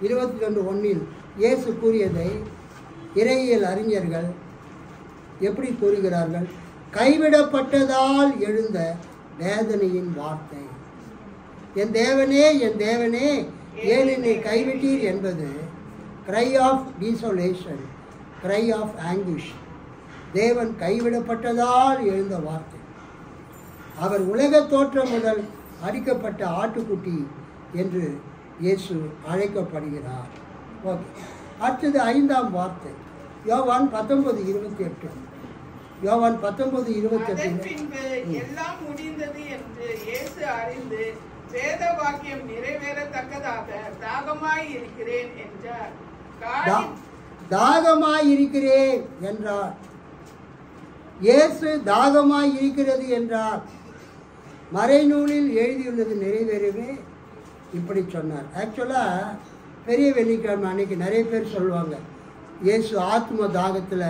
22:1 இயேசு கூறியதை இறையியல் அறிஞர்கள் எப்படி கூறுகிறார்கள்? கைவிடப்பட்டதால் எழுந்த வேதனையின் வார்த்தை. என் தேவனே என் தேவனே ஏன் என்னை கைவிட்டீர் என்பது cry of desolation, cry of anguish. தேவன் கைவிடப்பட்டதால் எழுந்த வார்த்தை. அவர் உலக தோற்றம் முதல் அடிக்கப்பட்ட ஆட்டுக்குட்டி என்று இயேசு அழைக்கப்படுகிறார். ஓகே, அடுத்தது 5ஆம் வார்த்தை யோவான் 19:28. யோவான் 19:28 எல்லாம் முடிந்தது என்று இயேசு அறிந்து வேத வாக்கியம் நிறைவேறத்தக்கதாக தாகமாய் இருக்கிறேன் என்றார். தாகமாய் இருக்கிறேன் என்றார். இயேசு தாகமாய் இருக்கிறது என்றார். மறைநூலில் எழுதியுள்ளது நிறைவேறவே இப்படி சொன்னார். ஆக்சுவலாக பெரிய வெள்ளிக்கிழமை அன்னைக்கு நிறைய பேர் சொல்லுவாங்க, இயேசு ஆத்ம தாகத்தில்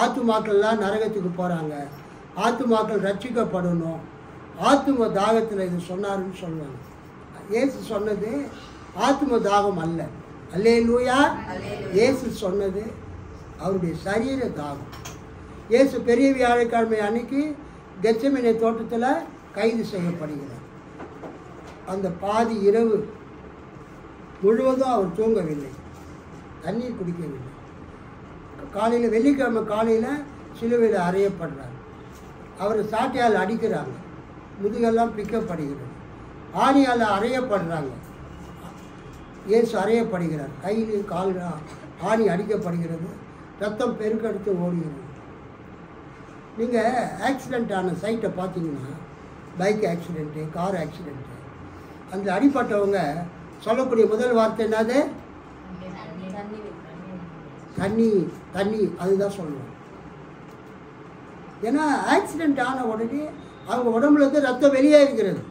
ஆத்துமாக்கள்லாம் நரகத்துக்கு போகிறாங்க, ஆத்துமாக்கள் ரட்சிக்கப்படணும், ஆத்ம தாகத்தில் இது சொன்னாருன்னு சொல்லுவாங்க. இயேசு சொன்னது ஆத்ம தாகம் அல்ல. அல்லேலூயா. இயேசு சொன்னது அவருடைய சரீர தாகம். இயேசு பெரிய வியாழக்கிழமை அன்னைக்கு கெத்செமனே தோட்டத்தில் கைது செய்யப்படுகிறார். அந்த பாதி இரவு முழுவதும் அவர் தூங்கவில்லை, தண்ணீர் குடிக்கவில்லை. காலையில் வெள்ளிக்கிழமை காலையில் சிலுவையில் அறையப்படுறார். அவர் சாட்டையால் அடிக்கிறாங்க, முதுகெல்லாம் பிக்கப்படுகிறது. ஆணியால் அறையப்படுறாங்க. இயேசு அறையப்படுகிறார். கையில் கால் ஆணி அடிக்கப்படுகிறது. ரத்தம் பெருக்கெடுத்து ஓடுகிறது. நீங்கள் ஆக்சிடெண்ட் ஆன சைட்டை பார்த்தீங்கன்னா, பைக் ஆக்சிடெண்ட்டு, கார் ஆக்சிடெண்ட்டு, அந்த அடிப்பட்டவங்க சொல்லக்கூடிய முதல் வார்த்தை என்னது? தண்ணி தண்ணி, அதுதான் சொல்லுவாங்க. ஏன்னா ஆக்சிடெண்ட் ஆன உடனே அவங்க உடம்புல இருந்து ரத்தம் வெளியே இருக்கிறது.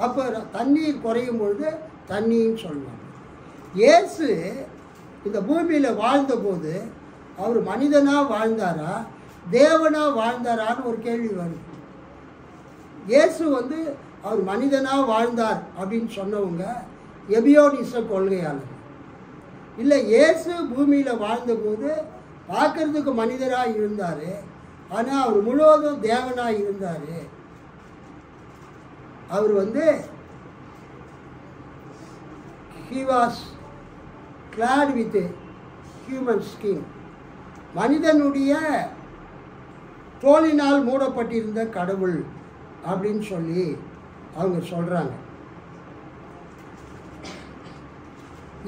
அப்போ தண்ணீர் குறையும் பொழுது தண்ணின்னு சொல்லுவாங்க. இயேசு இந்த பூமியில் வாழ்ந்தபோது அவர் மனிதனாக வாழ்ந்தாரா தேவனாக வாழ்ந்தாரான்னு ஒரு கேள்வி வருது. இயேசு அவர் மனிதனாக வாழ்ந்தார் அப்படின்னு சொன்னவங்க எபியோனிச கொள்கையாளர். இல்லை, இயேசு பூமியில் வாழ்ந்தபோது பார்க்கறதுக்கு மனிதராக இருந்தார், ஆனால் அவர் முழுவதும் தேவனாக இருந்தார். அவர் வந்து he was clad with human skin, மனிதனுடைய தோலினால் மூடப்பட்டிருந்த கடவுள் அப்படின்னு சொல்லி அவங்க சொல்கிறாங்க.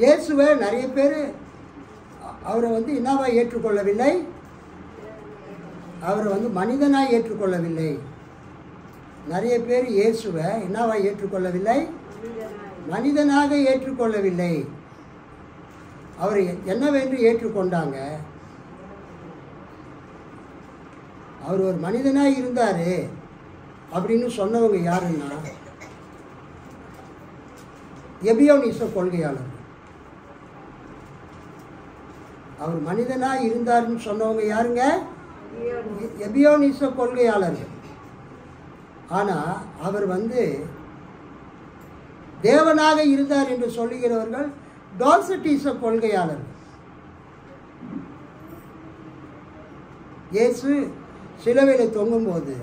இயேசுவை நிறைய பேர் அவரை வந்து என்னவா ஏற்றுக்கொள்ளவில்லை, அவரை வந்து மனிதனாக ஏற்றுக்கொள்ளவில்லை. நிறைய பேர் இயேசுவை என்னவா ஏற்றுக்கொள்ளவில்லை, மனிதனாக ஏற்றுக்கொள்ளவில்லை. அவரை என்னவென்று ஏற்றுக்கொண்டாங்க. அவர் ஒரு மனிதனாக இருந்தார் அப்படின்னு சொன்னவங்க யாருன்னா எபியோனிச கொள்கையாளர். அவர் மனிதனாக இருந்தார்னு சொன்னவங்க யாருங்க? எபியோனிச கொள்கையாளர்கள். ஆனால் அவர் வந்து தேவனாக இருந்தார் என்று சொல்லுகிறவர்கள் டார்சட்டிச கொள்கையாளர்கள். இயேசு சிலுவையில் தொங்கும்போது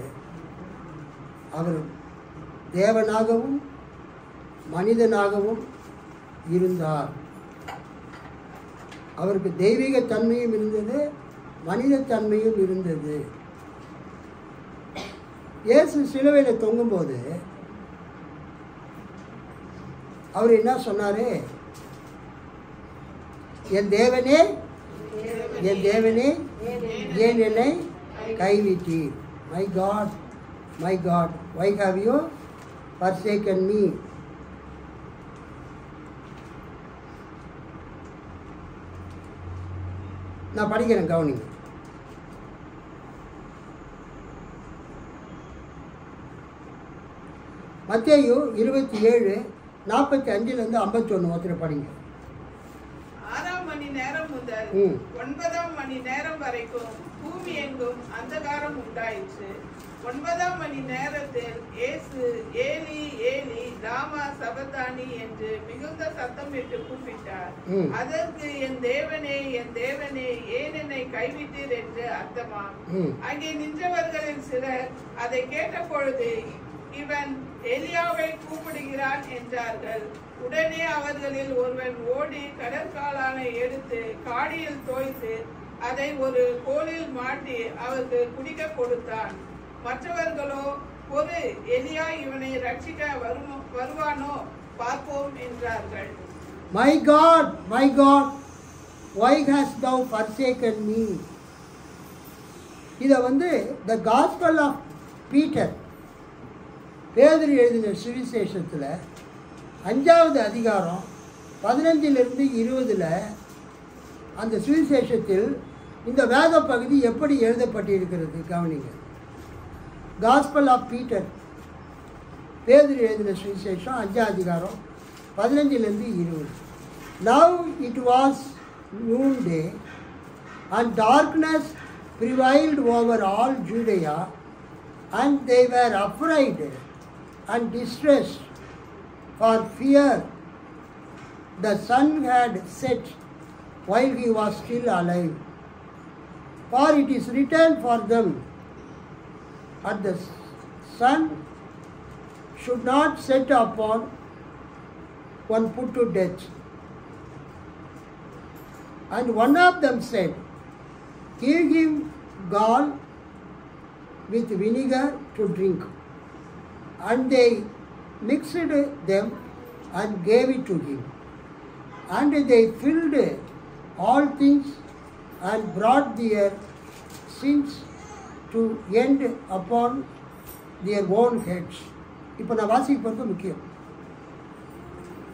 அவர் தேவனாகவும் மனிதனாகவும் இருந்தார். அவருக்கு தெய்வீக தன்மையும் இருந்தது, மனித தன்மையும் இருந்தது. இயேசு சிலுவையில் தொங்கும்போது அவர் என்ன சொன்னார்? என் தேவனே, என் தேவனே, ஏன் என்னை கைவிட்டீர்? My God, my God, why have you forsaken me? நான் படிக்கிறேன், கவனிங்க. மத்தேயு 27:45-51 ஒருத்தர் படிங்க. 6 மணி நேரம் முதல் 9 மணி நேரம் வரைக்கும் பூமி எங்கும் அந்தகாரம் உண்டாயிற்று. 9 மணி நேரத்தில் இயேசு ஏலி ஏலி லாமா சபதானி என்று மிகுந்த சத்தமிட்டு கூப்பிட்டார். அதற்கு என் தேவனே, என் தேவனே, ஏன் என்னை கைவிட்டீர் என்று அர்த்தமாம். அங்கே நின்றவர்களில் சிலர் அதை கேட்ட பொழுது இவன் எலியாவை கூப்பிடுகிறான் என்றார்கள். உடனே அவர்களில் ஒருவன் ஓடி கடற்காலானை எடுத்து காடியில் தோய்த்து அதை ஒரு கோலில் மாட்டி அவருக்கு குடிக்க கொடுத்தான். மற்றவர்களோ, ஒரு எலியா இவனை ரட்சிக்க வருவானோ பார்ப்போம் என்றார்கள். My God, my God, why hast thou forsaken me? இதை வந்து the Gospel of Peter, பேதுரு எழுதின சுவிசேஷத்தில் 5வது அதிகாரம் 15-20 அந்த சுவிசேஷத்தில் இந்த வேத பகுதி எப்படி எழுதப்பட்டிருக்கிறது கவனிங்க. காஸ்பல் ஆஃப் பீட்டர், பேதுரு எழுதின சுவிசேஷம் 5வது அதிகாரம் 15-20. Now it was noonday, and darkness prevailed over all Judea, and they were afraid and distressed for fear the sun had set while he was still alive. For it is written for them that the sun should not set upon one put to death. And one of them said, give him gall with vinegar to drink. And they mixed them and gave it to him. And they filled all things and brought their sins to end upon their own heads. இப்போ நான் வாசிப்பது முக்கியம்.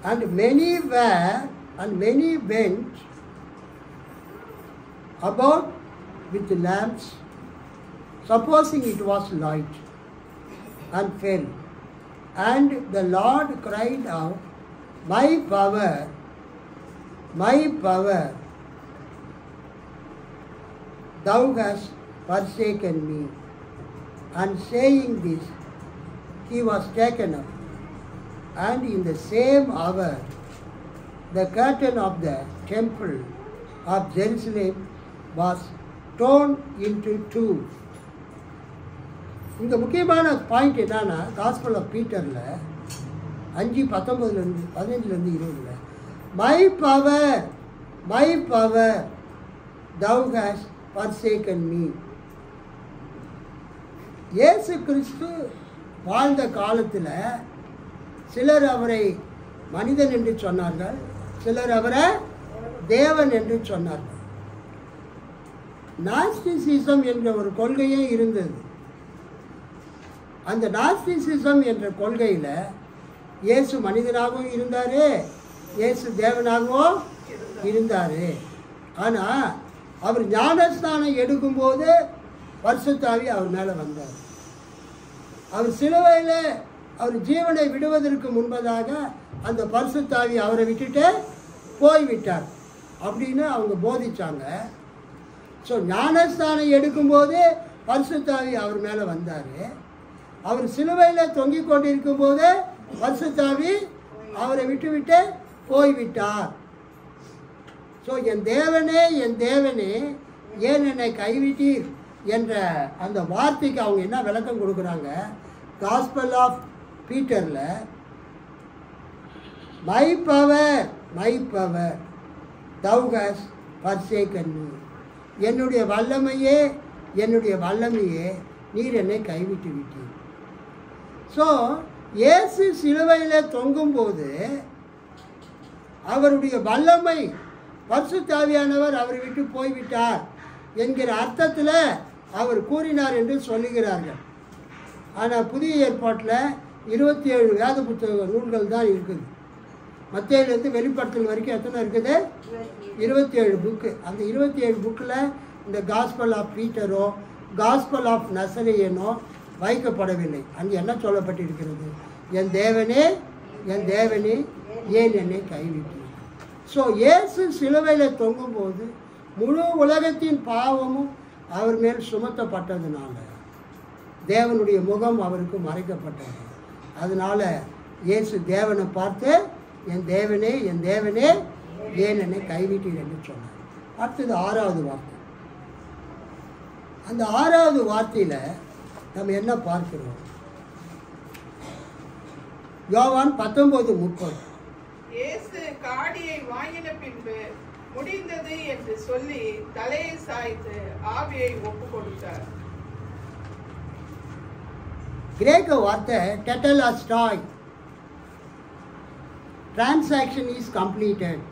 And many went about with lamps, supposing it was light, and fell. And the Lord cried out, my power, thou hast forsaken me. And saying this, he was taken up. And in the same hour, the curtain of the temple of Jerusalem was torn into two. இங்கே முக்கியமான point என்னன்னா gospel of பீட்டரில் 5:15-20 my power thou hast forsaken me. இயேசு கிறிஸ்து வாழ்ந்த காலத்தில் சிலர் அவரை மனிதன் என்று சொன்னார்கள், சிலர் அவரை தேவன் என்று சொன்னார்கள். நாஸ்டிசிசம் என்ற ஒரு கொள்கையே இருந்தது. அந்த நாஸ்டிசிசம் என்ற கொள்கையில் இயேசு மனிதனாகவும் இருந்தார், இயேசு தேவனாகவும் இருந்தார். ஆனால் அவர் ஞானஸ்நானம் எடுக்கும்போது பரிசுத்தாவி அவர் மேலே வந்தார். அவர் சிலுவையில் அவர் ஜீவனை விடுவதற்கு முன்பதாக அந்த பரிசுத்தாவி அவரை விட்டுட்டு போய்விட்டார் அப்படின்னு அவங்க போதிச்சாங்க. ஸோ ஞானஸ்தானம் எடுக்கும்போது பரிசுத்தாவி அவர் மேலே வந்தார். அவர் சிலுவையில் தொங்கிக் கொண்டிருக்கும் போது பரிசுத்தாவி அவரை விட்டுவிட்டு போய்விட்டார். ஸோ என் தேவனே ஏன் என்னை கைவிட்டீர் என்ற அந்த வார்த்தைக்கு அவங்க என்ன விளக்கம் கொடுக்குறாங்க? காஸ்பல் ஆஃப் பீட்டரில் my power thou hast forsaken me. என்னுடைய வல்லமையே நீர் என்னை கைவிட்டு விட்டீர். ஸோ இயேசு சிலுவையில் தொங்கும்போது அவருடைய வல்லமை பரிசுத்தாவியானவர் அவரை விட்டு போய்விட்டார் என்கிற அர்த்தத்தில் அவர் கூறினார் என்று சொல்லுகிறார்கள். ஆனால் புதிய ஏற்பாட்டில் 27 வேத புத்தக நூல்கள் தான் இருக்குது. மத்தேயிலிருந்து வெளிப்படுத்தல் வரைக்கும் எத்தனை இருக்குது? 27 புக்கு. அந்த 27 புக்கில் இந்த காஸ்பல் ஆஃப் பீட்டரோ காஸ்பல் ஆஃப் நசரேயனோ வைக்கப்படவில்லை. அங்கே என்ன சொல்லப்பட்டிருக்கிறது? என் தேவனே ஏன் என்னை கைவிட்டீர். ஸோ இயேசு சிலுவையில் தொங்கும்போது முழு உலகத்தின் பாவமும் அவர் மேல் சுமத்தப்பட்டதுனால தேவனுடைய முகம் அவருக்கு மறைக்கப்பட்டது. அதனால் இயேசு தேவனை பார்த்து என் தேவனே ஏன் என்னை கைவிட்டீர் என்று சொன்னார். அடுத்தது 6வது வார்த்தை. அந்த 6வது வார்த்தையில் நம்ம என்ன பார்க்கிறோம்? யோவான் 19:30. இயேசு காடியை வாங்கின பின்பு முடிந்தது என்று சொல்லி தலையை சாய்த்து ஆவியை ஒப்பு கொடுத்தார். கிரேக்க வார்த்தை டெட்டலாஸ்டாய். Transaction is completed.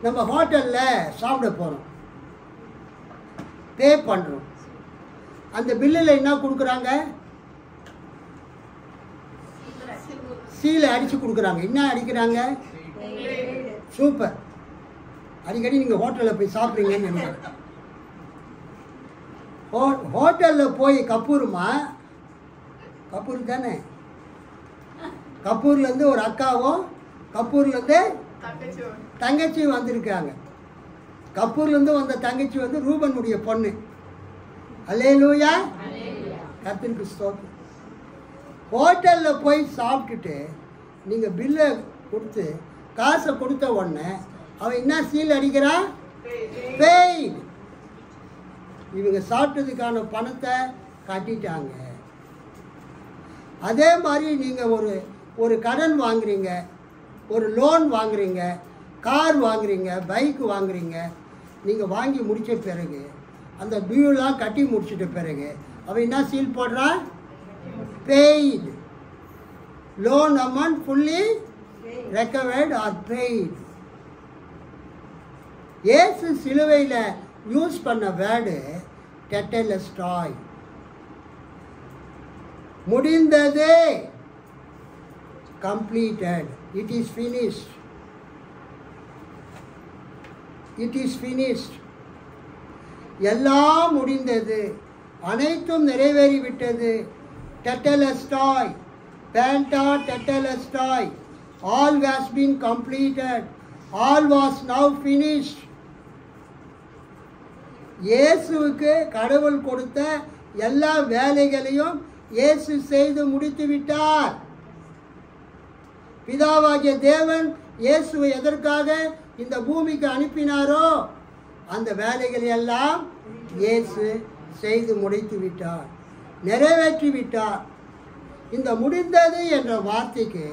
நம்ம ஹோட்டலில் சாப்பிட போகிறோம், பே பண்ணுறோம். அந்த பில்லில் என்ன கொடுக்குறாங்க? சீலை அடித்து கொடுக்குறாங்க. என்ன அடிக்கிறாங்க? சூப்பர். அடிக்கடி நீங்கள் ஹோட்டலில் போய் சாப்பிட்றீங்கன்னு நினைக்கிறேன். ஹோட்டலில் போய் கப்பூர் தானே, கப்பூர்லேருந்து ஒரு அக்காவும் கப்பூர்லேருந்து தங்கச்சியும் வந்திருக்காங்க. கப்பூர்லேருந்து வந்த தங்கச்சி வந்து ரூபனுடைய பொண்ணு. அல்லேலூயா, கர்த்தருக்கு ஸ்தோத்திரம். ஹோட்டலில் போய் சாப்பிட்டுட்டு நீங்கள் பில்லை கொடுத்து காசை கொடுத்த உடனே அவன் என்ன சீல் அடிக்கிறான்? பெய்ட். இவங்க சாப்பிட்டதுக்கான பணத்தை கட்டிட்டாங்க. அதே மாதிரி நீங்கள் ஒரு கடன் வாங்குறீங்க, ஒரு லோன் வாங்குறீங்க, கார் வாங்குறீங்க, பைக் வாங்குறீங்க. நீங்கள் வாங்கி முடித்த பிறகு அந்த பியூலாம் கட்டி முடிச்சிட்ட பிறகு அவன் என்ன சீல் போடுறான்? Paid. Loan amount fully recovered or paid. இயேசு சிலுவையில் யூஸ் பண்ண வேர்டு டெட்டலஸ்டாய். முடிந்தது, கம்ப்ளீட்டட். It is finished. எல்லாம் முடிந்தது, அனைத்தும் நிறைவேறிவிட்டது. டெட்டலஸ்டாய், பேண்டா டெட்டலஸ்டாய். All has been completed. All was now finished. இயேசுவுக்கு கடவுள் கொடுத்த எல்லா வேலைகளையும் இயேசு செய்து முடித்து விட்டார். பிதாவாகிய தேவன் இயேசுவை எதற்காக இந்த பூமிக்கு அனுப்பினாரோ அந்த வேலைகளை எல்லாம் இயேசு செய்து முடித்து விட்டார், நிறைவேற்றி விட்டார். இந்த முடிந்தது என்ற வார்த்தைக்கு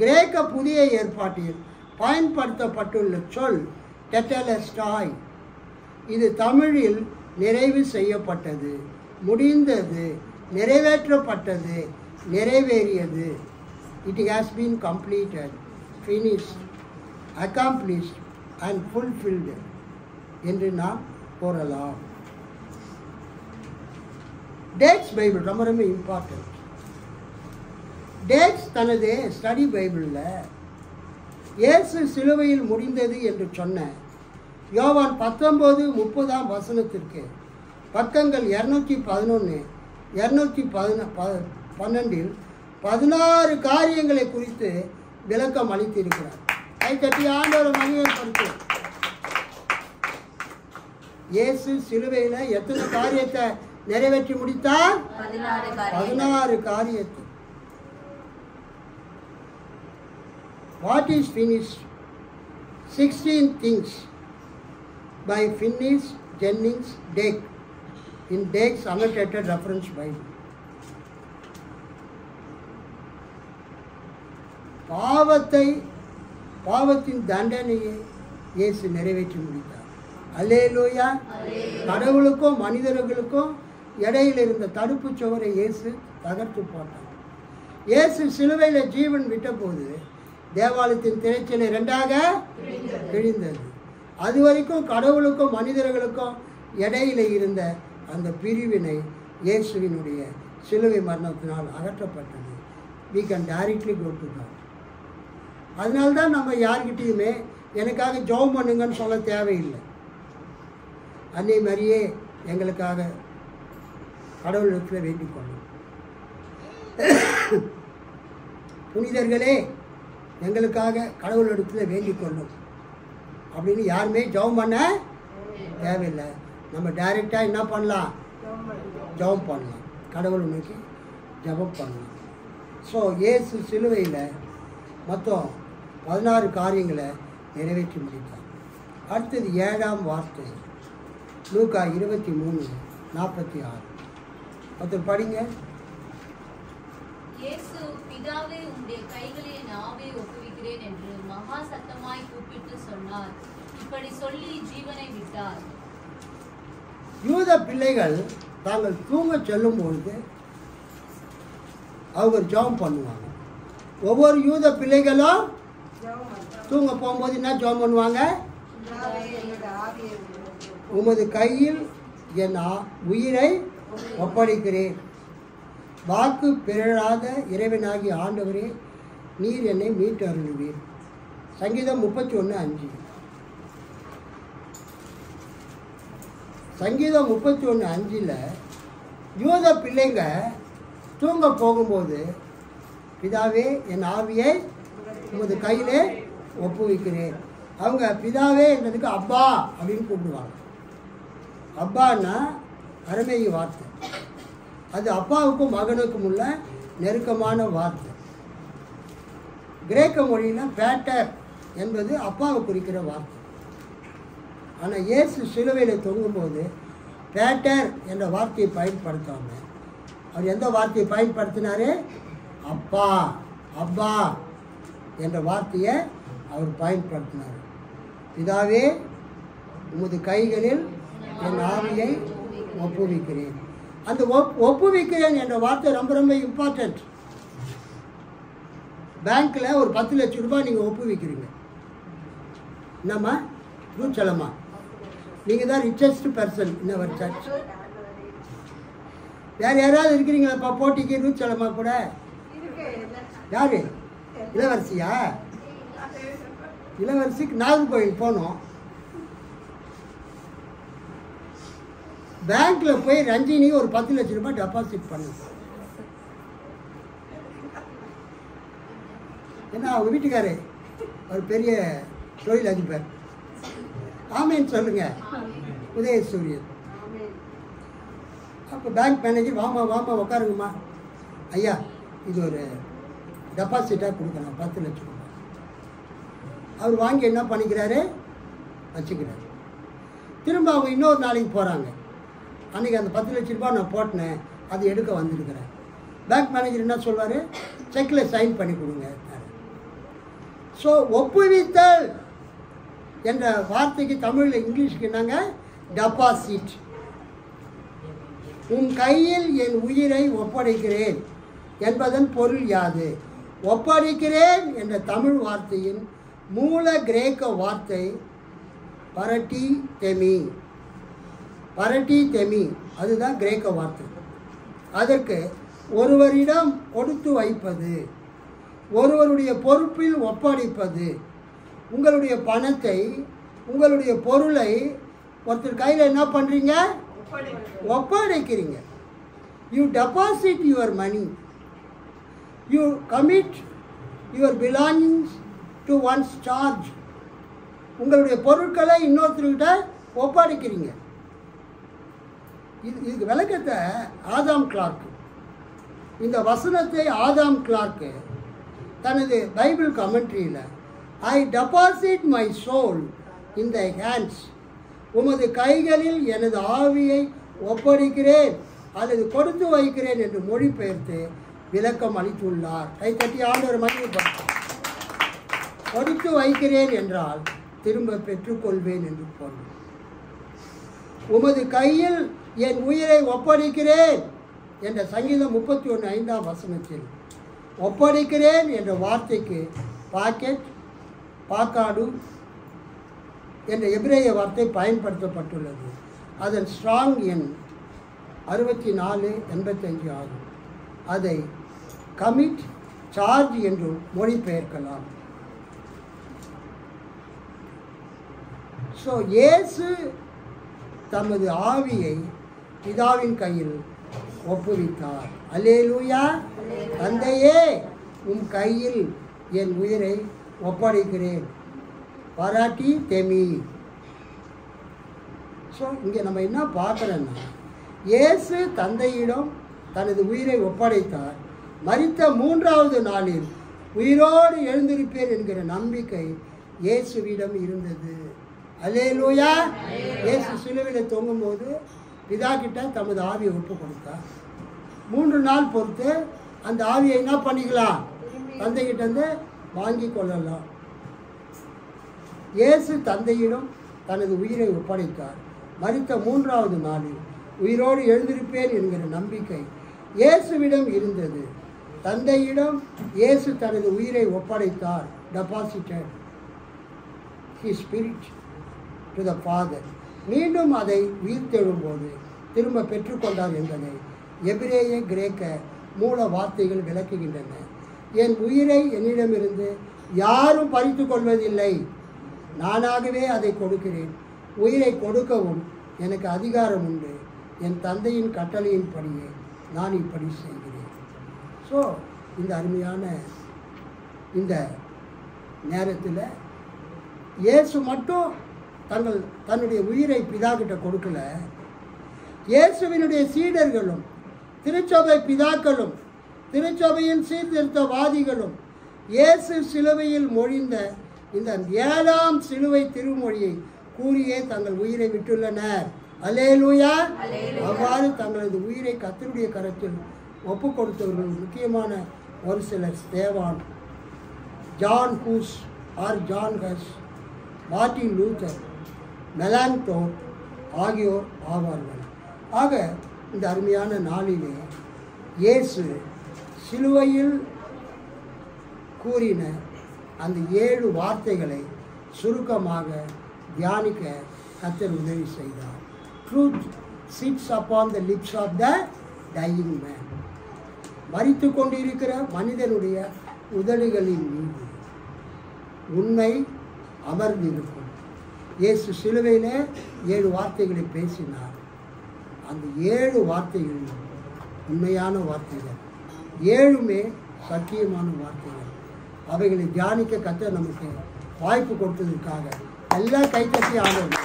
கிரேக்க புதிய ஏற்பாட்டில் பயன்படுத்தப்பட்டுள்ள சொல் டெட்டலஸ்டாய். இது தமிழில் நிறைவு செய்யப்பட்டது, முடிந்தது, நிறைவேற்றப்பட்டது, நிறைவேறியது. It has been completed, finished, accomplished and fulfilled என்று நாம் கூறலாம். டேட்ஸ் பைபிள் ரொம்ப ரொம்ப இம்பார்ட்டன்ட். டேட்ஸ் தனது ஸ்டடி பைபிளில் இயேசு சிலுவையில் முடிந்தது என்று சொன்ன யோவான் 19:30 வசனத்திற்கு பக்கங்கள் 211, 212 16 காரியங்களை குறித்து விளக்கம் அளித்திருக்கிறார். கைத்தட்டி ஆண்டவரை மகிமைப்படுத்து. இயேசு சிலுவையில் எத்தனை காரியத்தை நிறைவேற்றி முடித்தார்? 16 காரியத்தை. What is finished? 16 things by Finis Jennings Dake in Dake's annotated reference Bible. பாவத்தின் தண்டனையை இயேசு நிறைவேற்றி முடித்தார். அல்லேலூயா. கடவுளுக்கும் மனிதர்களுக்கும் இடையில் இருந்த தடுப்பு சுவரை இயேசு தகர்த்து போட்டார். இயேசு சிலுவையில் ஜீவன் விட்டபோது தேவாலயத்தின் திரைச்சலை 2ஆக கிழிந்தது. அது வரைக்கும் கடவுளுக்கும் மனிதர்களுக்கும் இடையில இருந்த அந்த பிரிவினை இயேசுவினுடைய சிலுவை மரணத்தினால் அகற்றப்பட்டது. we can directly go to God. அதனால்தான் நம்ம யார்கிட்டையுமே எனக்காக ஜெபம் பண்ணுங்கன்னு சொல்ல தேவையில்லை. அன்னை மரியே எங்களுக்காக கடவுளிடத்தில் வேண்டிக் கொள்ளும். புனிதர்களே எங்களுக்காக கடவுளிடத்தில் வேண்டிக் கொள்ளும் அப்படின்னு யாருமே ஜெபம் பண்ண தேவையில்லை. நம்ம டைரெக்டாக என்ன பண்ணலாம்? ஜெபம் பண்ணலாம், கடவுள் நோக்கி ஜெபம் பண்ணலாம். ஸோ இயேசு சிலுவையில் மொத்தம் 16 காரியங்களை நிறைவேற்றி முடித்தார். அடுத்தது 7ஆம் வார்த்தை லூக்கா 23:46. ஒருத்தர் படிங்க. இயேசு பிதாவே உம்முடைய கைகளில் நாவே ஒப்புவிக்கிறேன் என்று மகா சத்தமாய் கூப்பிட்டு சொன்னார். இப்படி சொல்லி ஜீவனை விட்டார். யூத பிள்ளைகள் தாங்கள் தூங்க செல்லும் பொழுது அவங்க ஜெபம் பண்ணுவாங்க. ஒவ்வொரு யூத பிள்ளைகளும் தூங்க போகும்போது என்ன ஜெபம் பண்ணுவாங்க? உமது கையில் என் உயிரை ஒப்படைக்கிறேன், வாக்கு பிறழாத இறைவனாகிய ஆண்டவரே நீர் என்னை மீட்டு அருளுவீர். சங்கீதம் 31:5. சங்கீதம் 31:5 யூத பிள்ளைங்க தூங்க போகும்போது பிதாவே என் ஆவியை உமது கையிலே ஒப்புவிக்கிறேன். அவங்க பிதாவே என்றதுக்கு அப்பா அப்படின்னு கூப்பிடுவாங்க. அப்பான்னா அருமை வார்த்தை. அது அப்பாவுக்கும் மகனுக்கும் உள்ள நெருக்கமான வார்த்தை. கிரேக்க மொழியில் பேட்டர் என்பது அப்பாவை குறிக்கிற வார்த்தை. ஆனால் இயேசு சிலுவையில் தொங்கும்போது பேட்டர் என்ற வார்த்தையை பயன்படுத்தாமல் அவர் எந்த வார்த்தையை பயன்படுத்தினார்? அப்பா, அப்பா என்ற வார்த்தையை அவர் பயன்படுத்தினார். பிதாவே உமது கைகளில் என் ஆவியை ஒப்புவிக்கிறேன். அந்த ஒப்புவிக்கிறேன் என்ற வார்த்தை ரொம்ப ரொம்ப இம்பார்ட்டன்ட். பேங்க்கில் ஒரு 10 லட்சம் ரூபாய் நீங்கள் ஒப்புவிக்கிறீங்க. என்னம்மா ரூச்சலம்மா, நீங்கள் தான் richest person in our church. வேறு யாராவது இருக்கிறீங்களாப்பா போட்டிக்கு ரூச்சலம்மா கூட? யாரு? இளவரசியா? இளவரசிக்கு நாகர்கோவில் போனோம். பேங்க்கில் போய் ரஞ்சினி ஒரு 10 லட்சம் ரூபாய் டெபாசிட் பண்ணு. ஏன்னா அவங்க வீட்டுக்காரு ஒரு பெரிய தொழில் அதிபர். ஆமேன்னு சொல்லுங்க. உதயசூரியன். அப்போ பேங்க் மேனேஜர் வாமா வாமா உட்காருங்கம்மா, ஐயா இது ஒரு டெபாசிட்டாக கொடுக்கணும் 10 லட்சம் ரூபாய். அவர் வாங்கி என்ன பண்ணிக்கிறாரு? வச்சுக்கிறார். திரும்ப அவங்க இன்னொரு நாளைக்கு போகிறாங்க. அன்றைக்கி அந்த 10 லட்ச ரூபாய் நான் போட்டினேன், அது எடுக்க வந்திருக்கிறேன். பேங்க் மேனேஜர் என்ன சொல்வார்? செக்கில் சைன் பண்ணி கொடுங்க. ஸோ ஒப்புவித்தல் என்ற வார்த்தைக்கு தமிழில் இங்கிலீஷுக்கு என்னங்க? டெபாசிட். உன் கையில் என் உயிரை ஒப்படைக்கிறேன் என்பதன் பொருள் யாது? ஒப்படைக்கிறேன் என்ற தமிழ் வார்த்தையின் மூல கிரேக்க வார்த்தை பரட்டி தெமி. பரட்டி தெமி அதுதான் கிரேக்க வார்த்தை. அதற்கு ஒருவரிடம் கொடுத்து வைப்பது, ஒருவருடைய பொறுப்பில் ஒப்படைப்பது. உங்களுடைய பணத்தை, உங்களுடைய பொருளை ஒருத்தர் கையில் என்ன பண்ணுறீங்க? ஒப்படைக்கிறீங்க. You deposit your money, you commit your belongings to one's charge. உங்களுடைய பொருட்களை இன்னொருத்தர்கிட்ட ஒப்படைக்கிறீங்க. இதுக்கு விளக்கத்தை ஆதாம் கிளார்க், இந்த வசனத்தை ஆதாம் கிளார்க் தனது பைபிள் கமெண்ட்ரியில் I deposit my soul in thy hands, உமது கைகளில் எனது ஆவியை ஒப்படைக்கிறேன் அல்லது கொடுத்து வைக்கிறேன் என்று மொழிபெயர்த்து விளக்கம் அளித்துள்ளார். கைத்தட்டி ஆண்டவர் மகிழ்ச்சி. கொடுத்து வைக்கிறேன் என்றால் திரும்ப பெற்றுக்கொள்வேன் என்று பொருள். உமது கையில் என் உயிரை ஒப்படைக்கிறேன் என்ற சங்கீதம் 31:5 வசனத்தில் ஒப்படைக்கிறேன் என்ற வார்த்தைக்கு பாக்கெட், பாக்காடு என்ற எபிரேய வார்த்தை பயன்படுத்தப்பட்டுள்ளது. அதன் ஸ்ட்ராங் எண் 6485 ஆகும். அதை கமிட், சார்ஜ் என்றும் மொழிபெயர்க்கலாம். ஸோ இயேசு தமது ஆவியை பிதாவின் கையில் ஒப்புவித்தார். அல்லேலூயா. தந்தையே, உம் கையில் என் உயிரை ஒப்படைக்கிறேன். பராட்டி தெமி. ஸோ இங்கே நம்ம என்ன பார்க்குறோன்னா, இயேசு தந்தையிடம் தனது உயிரை ஒப்படைத்தார். மரித்த 3வது நாளில் உயிரோடு எழுந்திருப்பேன் என்கிற நம்பிக்கை இயேசுவிடம் இருந்தது. அல்லேலூயா. இயேசு சிலுவையில் தொங்கும்போது பிதா கிட்ட தமது ஆவியை ஒப்பு கொடுத்தார். 3 நாள் பொறுத்து அந்த ஆவியை என்ன பண்ணிக்கலாம்? தந்தைகிட்டேருந்து வாங்கி கொள்ளலாம். இயேசு தந்தையிடம் தனது உயிரை ஒப்படைத்தார். மரித்த 3வது நாளில் உயிரோடு எழுந்திருப்பேன் என்கிற நம்பிக்கை இயேசுவிடம் இருந்தது. தந்தையிடம் இயேசு தனது உயிரை ஒப்படைத்தார். Deposited his spirit to the father. மீண்டும் அதை உயிர்த்தெழும்போது திரும்ப பெற்றுக்கொண்டார் என்பதை எபிரேய கிரேக்க மூல வார்த்தைகள் விளக்குகின்றன. என் உயிரை என்னிடமிருந்து யாரும் பறித்து கொள்வதில்லை, நானாகவே அதை கொடுக்கிறேன். உயிரை கொடுக்கவும் எனக்கு அதிகாரம் உண்டு. என் தந்தையின் கட்டளையின்படியே நான் இப்படி செய்கிறேன். ஸோ இந்த அருமையான இந்த நேரத்தில் இயேசு மட்டும் தன்னுடைய உயிரை பிதாக்கிட்ட கொடுக்கல. இயேசுவினுடைய சீடர்களும் திருச்சபை பிதாக்களும் திருச்சபையின் சீர்திருத்தவாதிகளும் இயேசு சிலுவையில் மொழிந்த இந்த 7ஆம் சிலுவை திருமொழியை கூறியே தங்கள் உயிரை விட்டுள்ளனர். அல்லேலூயா. அவ்வாறு தங்களது உயிரை கர்த்தருடைய கரத்தில் ஒப்பு கொடுத்தவர்கள் முக்கியமான ஒரு சிலர் ஸ்தேவான், John Huss or John Hus, Martin Luther, Melanchthon ஆகியோர் ஆவார்கள். ஆக இந்த அருமையான நாளிலே இயேசு சிலுவையில் கூறின அந்த 7 வார்த்தைகளை சுருக்கமாக தியானிக்க கர்த்தர் உதவி செய்தார். Truth sits upon the lips of the dying man. மரித்து கொண்டிருக்கிற மனிதனுடைய உதடுகளின் மீது உண்மை அமர்ந்திருக்கும். இயேசு சிலுவையில் 7 வார்த்தைகளை பேசினார். அந்த 7 வார்த்தைகள் உண்மையான வார்த்தைகள், 7மே சத்தியமான வார்த்தைகள். அவைகளை தியானிக்க கர்த்தர் நமக்கு வாய்ப்பு கொடுத்ததற்காக எல்லா கைத்தட்டி ஆண்டவர்